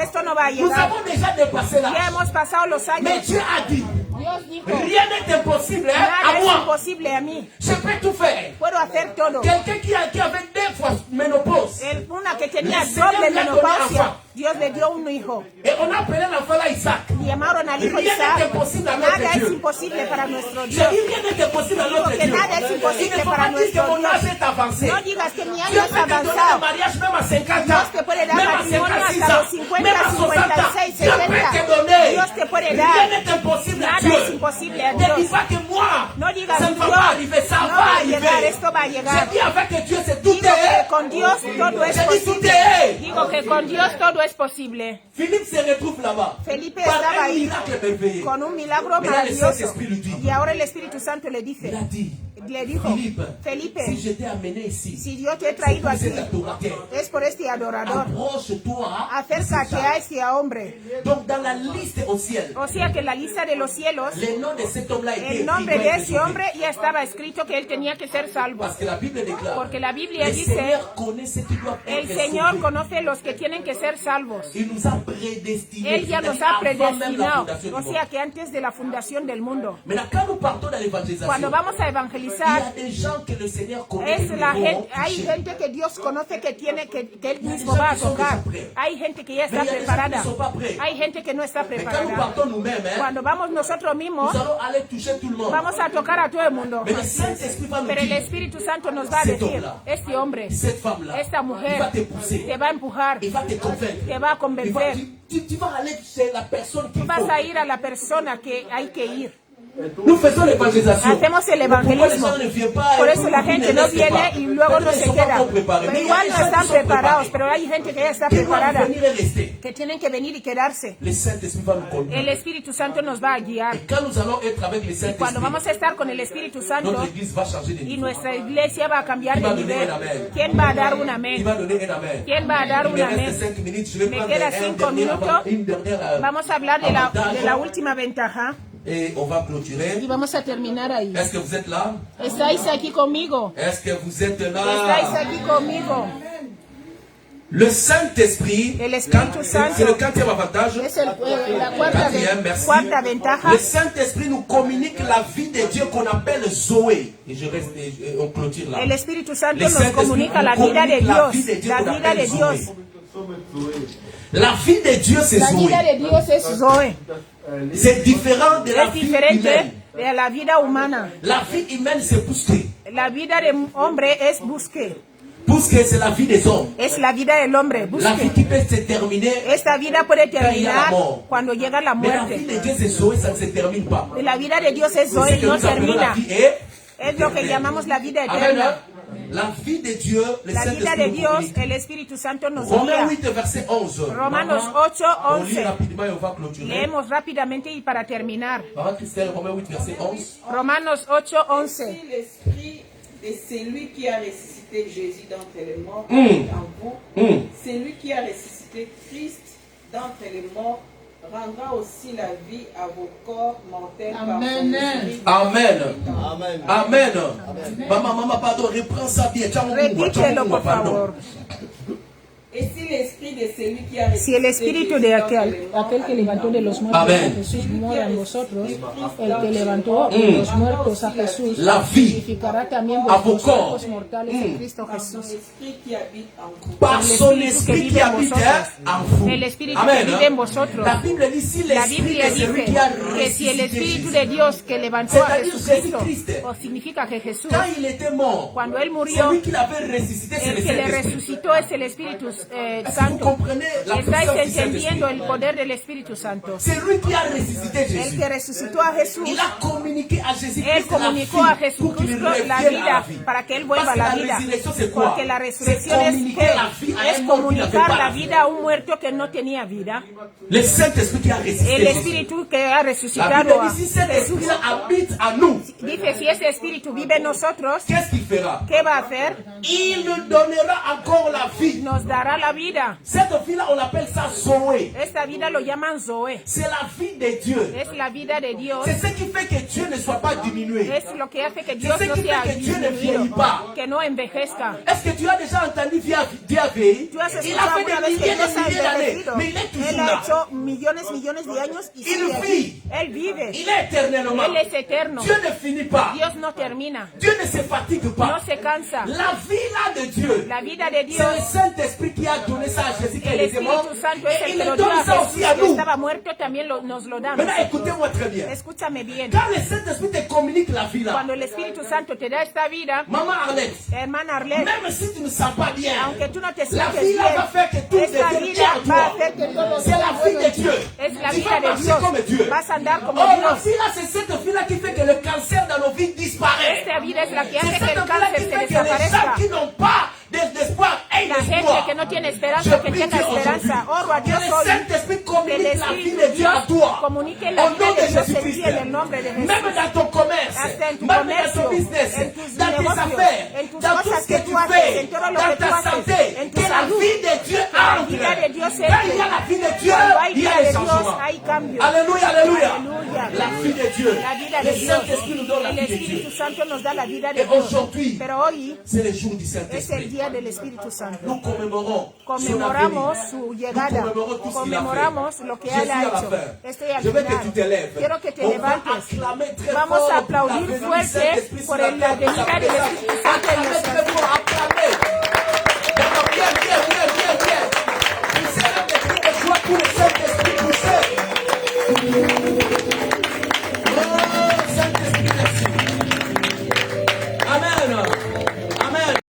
esto no va a nous llegar. avons déjà dépassé Ya là. hemos pasado los Mais años. Dieu a dit, Dios dijo, rien n'est impossible hein, nada à es moi. imposible a mí. Je peux tout faire. Puedo hacer todo. Quelqu'un qui avait 2 fois ménopause. Una que tenía Le Señor doble le ha menopausia, donado. Dios le dio un hijo. Et on a appelé l'enfant là Isaac. Y llamaron al hijo Rien n'est Isaac. impossible à notre Nada es Dieu. imposible para nuestro Je Dios. dis rien n'est impossible à notre Digo que Dieu. nada es Il imposible ne faut para pas dire que nuestro mon âge Dios. est avancé. No digas que mi Dieu año es peut te donner un avanzado. mariage même à 50 ans. Dios te puede dar Même à matrimonio 56 hasta ans. los 50, Même à 60 ans. 56, Dieu peut 70. te donner. Dios te puede Rien dar. n'est impossible à Nada Dieu. es imposible a Ne dis Dios. pas que moi, No digas, ça ne va Dios, pas arriver, ça no va va a llegar, arriver. esto va a llegar. Je dis avec Dieu, c'est tout Digo que est. con Dios todo es Je dis tout posible. est. Digo que con Dios todo es posible. Philippe se retrouve là-bas. Felipe Par estaba un ahí miracle merveilleux. con un milagro Mais là, le maravilloso. Saint-Esprit lui dit, Y ahora el Espíritu Santo le dice, il a dit, le dijo, Philippe, si Felipe, je t'ai amené ici, si yo te he c'est traído pour aquí, cet adorateur. es por este adorador. Approche-toi. Acércate a este hombre. Donc dans la liste au ciel, O sea que en la lista de los cielos, le nom de cet homme-là était el nombre écrit, de doit ese être sauvé. hombre ya estaba escrito que él tenía que ser salvo. Parce que la Bible déclare, Porque la Biblia le dice, Seigneur connaît ceux qui doivent el être Señor sauvés. conoce los que tienen que ser salvos. Il nous a prédestinés. Él ya nos c'est-à-dire ha avant même la predestinado. fondation du O monde. sea que antes de la fundación del mundo. Maintenant, quand nous partons dans l'évangélisation, Cuando vamos a il y evangelizar, a des gens que le Seigneur connaît. es et la qui vont gente, hay toucher. gente que Dios conoce que tiene que él mismo va a tocar. Hay gente que ya está preparada. Hay gente que no está Mais quand nous preparada. partons nous-mêmes, hein, Cuando vamos nosotros mismos, nous allons aller toucher tout le monde. vamos a tocar a todo el mundo. Mais le Saint-Esprit va nous Pero el dire, Espíritu Santo nos va a decir, este hombre, cette femme-là, esta il mujer, va te pousser, te va a empujar, il va te convaincre. te va a Il va- convencer. tu vas aller chez la personne qu'il Tú vas faut. a ir a la persona que hay que ir. Nous faisons l'évangélisation. Hacemos el Pourquoi les evangelismo. gens ne viennent pas Por et eso la puis gente ne no restent viene pas? y luego no Peut-être se ils sont pas queda. encore préparés. Pero Mais il y a igual des no gens qui están sont preparados, préparés, pero hay gente que ya está qui doivent preparada, venir et rester. que tienen que venir y quedarse. Le Saint-Esprit va nous conduire. El Espíritu Santo nos va a guiar. Et quand nous allons être avec le Y Saint-Esprit, cuando vamos a estar con el Espíritu Santo notre église va changer de y niveau. nuestra iglesia va a cambiar ¿Quién va de a donner nivel, un amén? ¿quién va a dar un Il amén? va donner un amen. ¿Quién va a dar Il un me amén? reste 5 minutes. Je vais Me prendre queda un 5 dernier minutos. une dernière Vamos a hablar de la avantage última ventaja et on va clôturer. y vamos a terminar ahí. Est-ce que vous êtes là? ¿Estáis aquí conmigo? Est-ce que vous êtes ¿Estáis là? aquí conmigo? Le Saint-Esprit, El Espíritu Santo. c'est le 4e avantage. Es la Quatrième, merci. cuarta ventaja. Le Saint-Esprit nous communique la vie de Dieu qu'on appelle Zoé. Et je reste, et on clôture là. El Espíritu Santo Le nos Saint-Esprit comunica nous la vida de communique la Dios. vie de Dieu La qu'on vida appelle de Dios. Zoé. La vie de Dieu, c'est La vida Zoé. de Dios es Zoe. C'est différent de la Es vie diferente humaine. de la vida humana. La vie humaine, c'est bousqué. La vida del hombre es busque. Bousqué, c'est la vie des hommes. Es la vida del hombre, La vie busque. qui peut se terminer. Esta vida puede terminar cuando llega la Mais la vie muerte. de Dieu, c'est Zoé, ça ne se termine pas. La vida de Dios es C'est ce Zoe, que no nous appelons la termina. vie est. Es lo que llamamos la vida Amen. eterna. La vie de Dieu, le La vida de Saint-Esprit nous Dios, communique. el Espíritu Santo nos Romains guía. 8, verset 11. Romanos Maman, 8, on lit 11. rapidement et on va clôturer. Leemos rápidamente y para terminar. Maman Christelle, Romains 8, verset 11. Romanos 8, 11. Si l'esprit de celui qui a ressuscité Jésus d'entre les morts est en vous, celui qui a ressuscité Christ d'entre les morts rendra aussi la vie à vos corps mortels par son Amen. esprit. Amen. Amen. Amen. Maman, pardon, reprends ça bien. Repítelo, por favor. Et si l'esprit de celui qui a Si el espíritu de aquel que levantó de los muertos Amen. a Jesús mora en vosotros, el que levantó de los muertos a Jesús, La vie vivificará también a vuestros vos corps. cuerpos mortales en Cristo par son Jesús. esprit qui habite en vous. par El son espíritu esprit que qui vive en habite vosotros. en vous. El espíritu Amen. que vive en vosotros. La Bible dit si La l'esprit Biblia de celui dice qui a que si el espíritu ressuscité de Dios que levantó a C'est-à-dire Jesucristo, Jésus-Christ. o significa que Jesús, quand il était mort, cuando él murió, celui qui l'avait ressuscité, c'est el le que le Saint-Esprit. resucitó es el Espíritu Est-ce que vous Santo. comprenez la Estáis puissance du entendiendo Saint-Esprit? el poder del Espíritu Santo. C'est lui qui a ressuscité El Jésus. que resucitó a Jesús, Il a communiqué à Jésus-Christ él comunicó a la vie pour qu'il Jesucristo la revienne à la vida vie. para que él vuelva a Parce la que la vida. résurrection, c'est quoi? Porque la C'est resurrección es communiquer la vie à es un mort qui n'avait comunicar pas la la vie. vida a un muerto que no tenía vida. Le Saint-Esprit qui a ressuscité El Jésus. Espíritu que ha La resucitado Bible a dit si cet Jesús. esprit-là habite en nous, Dice, si ese Espíritu vive en nosotros, qu'est-ce qu'il fera? ¿qué va a hacer? Il nous donnera encore la vie. Nos dará la vida. Cette vie-là, on appelle ça Zoé. Esta vida lo llaman Zoe. C'est la vie de Dieu. Es la vida de Dios. C'est ce qui fait que Dieu ne soit pas diminué. Es lo que hace que Dios ce no qui sea fait que Dieu ne disminuido, vieillit pas. que no envejezca. Est-ce que tu as déjà entendu Dieu vieillir? Tú has Il a escuchado fait alguna des vez que milliers Dios ha de milliers d'années, envejecido. mais il est toujours Él ha là. hecho millones de años y sigue Il aquí. vit. Él vive. Il est éternellement. Él es eterno. Dieu ne finit pas. Dios no termina. Dieu ne se fatigue No pas. se cansa. La vie là de Dieu, La vida de c'est Dios, le Saint-Esprit qui a donné ça à Jésus quand el il était mort. Espíritu Santo es Et el il que le lo dio donne a ça Jesús aussi à que nous. estaba muerto, también nos lo da. Maintenant, écoutez-moi très bien. Escúchame bien. Quand le Saint-Esprit te communique la vie là, Cuando el Espíritu Santo te da esta vida, maman Arlette, hermana Arlette, même si tu ne sens pas bien, aunque tú no te la sientes vie là va faire que tout bien, esta devienne vida bien en va a toi. hacer que todo C'est la vie de Dieu. es la Tu vida vas de marcher Dios. comme Dieu. Vas a andar como Oh, la Dios. vie là, c'est cette vie là qui fait que le cancer dans nos vies disparaît. Esta vida es la que C'est hace cette que el vie là cáncer qui se fait que les gens desaparezca. qui n'ont pas d'espoir aient La gente l'espoir. que no tiene Je esperanza, que prie tenga Dieu esperanza. Oro a aujourd'hui. Dios Que le hoy. Saint-Esprit Que el communique la vie Espíritu de de Dieu à Dios toi. comunique Au la vida nom de de Dios en Jésus-Christ. ti en el nombre de Jesús. Même dans ton commerce, Hasta en tu même comercio, dans ton business, en tus dans tes negocios, affaires, en tus dans tout cosas ce que que tu tú haces, fais, en todo lo dans que tú ta haces, santé, en tu que la salud. vie de Dieu La entre. vida de Dios Quand il y a entre. la vie de Dieu, Cuando hay il y a vida les de Dios, changements. hay cambios. Alléluia, alléluia. Aleluya. La vie de Dieu. La vida Le de Dios. Saint-Esprit nous donne la El vie de Dieu. Espíritu Santo nos da la vida de Et Dios. aujourd'hui, Pero hoy c'est le jour du es el Saint-Esprit. día del Espíritu Santo. Nous commémorons son Conmemoramos avenir. su llegada, Nous commémorons tout ce qu'il a fait. conmemoramos lo que Je suis él à ha la hecho. fin. Estoy al Je veux que tu final. te lèves. Quiero que te On va levantes. acclamer très Vamos fort a la aplaudir venue du fuerte Saint-Esprit por sur la la terre. venida del Espíritu Santo en Acclamer nuestras très fort.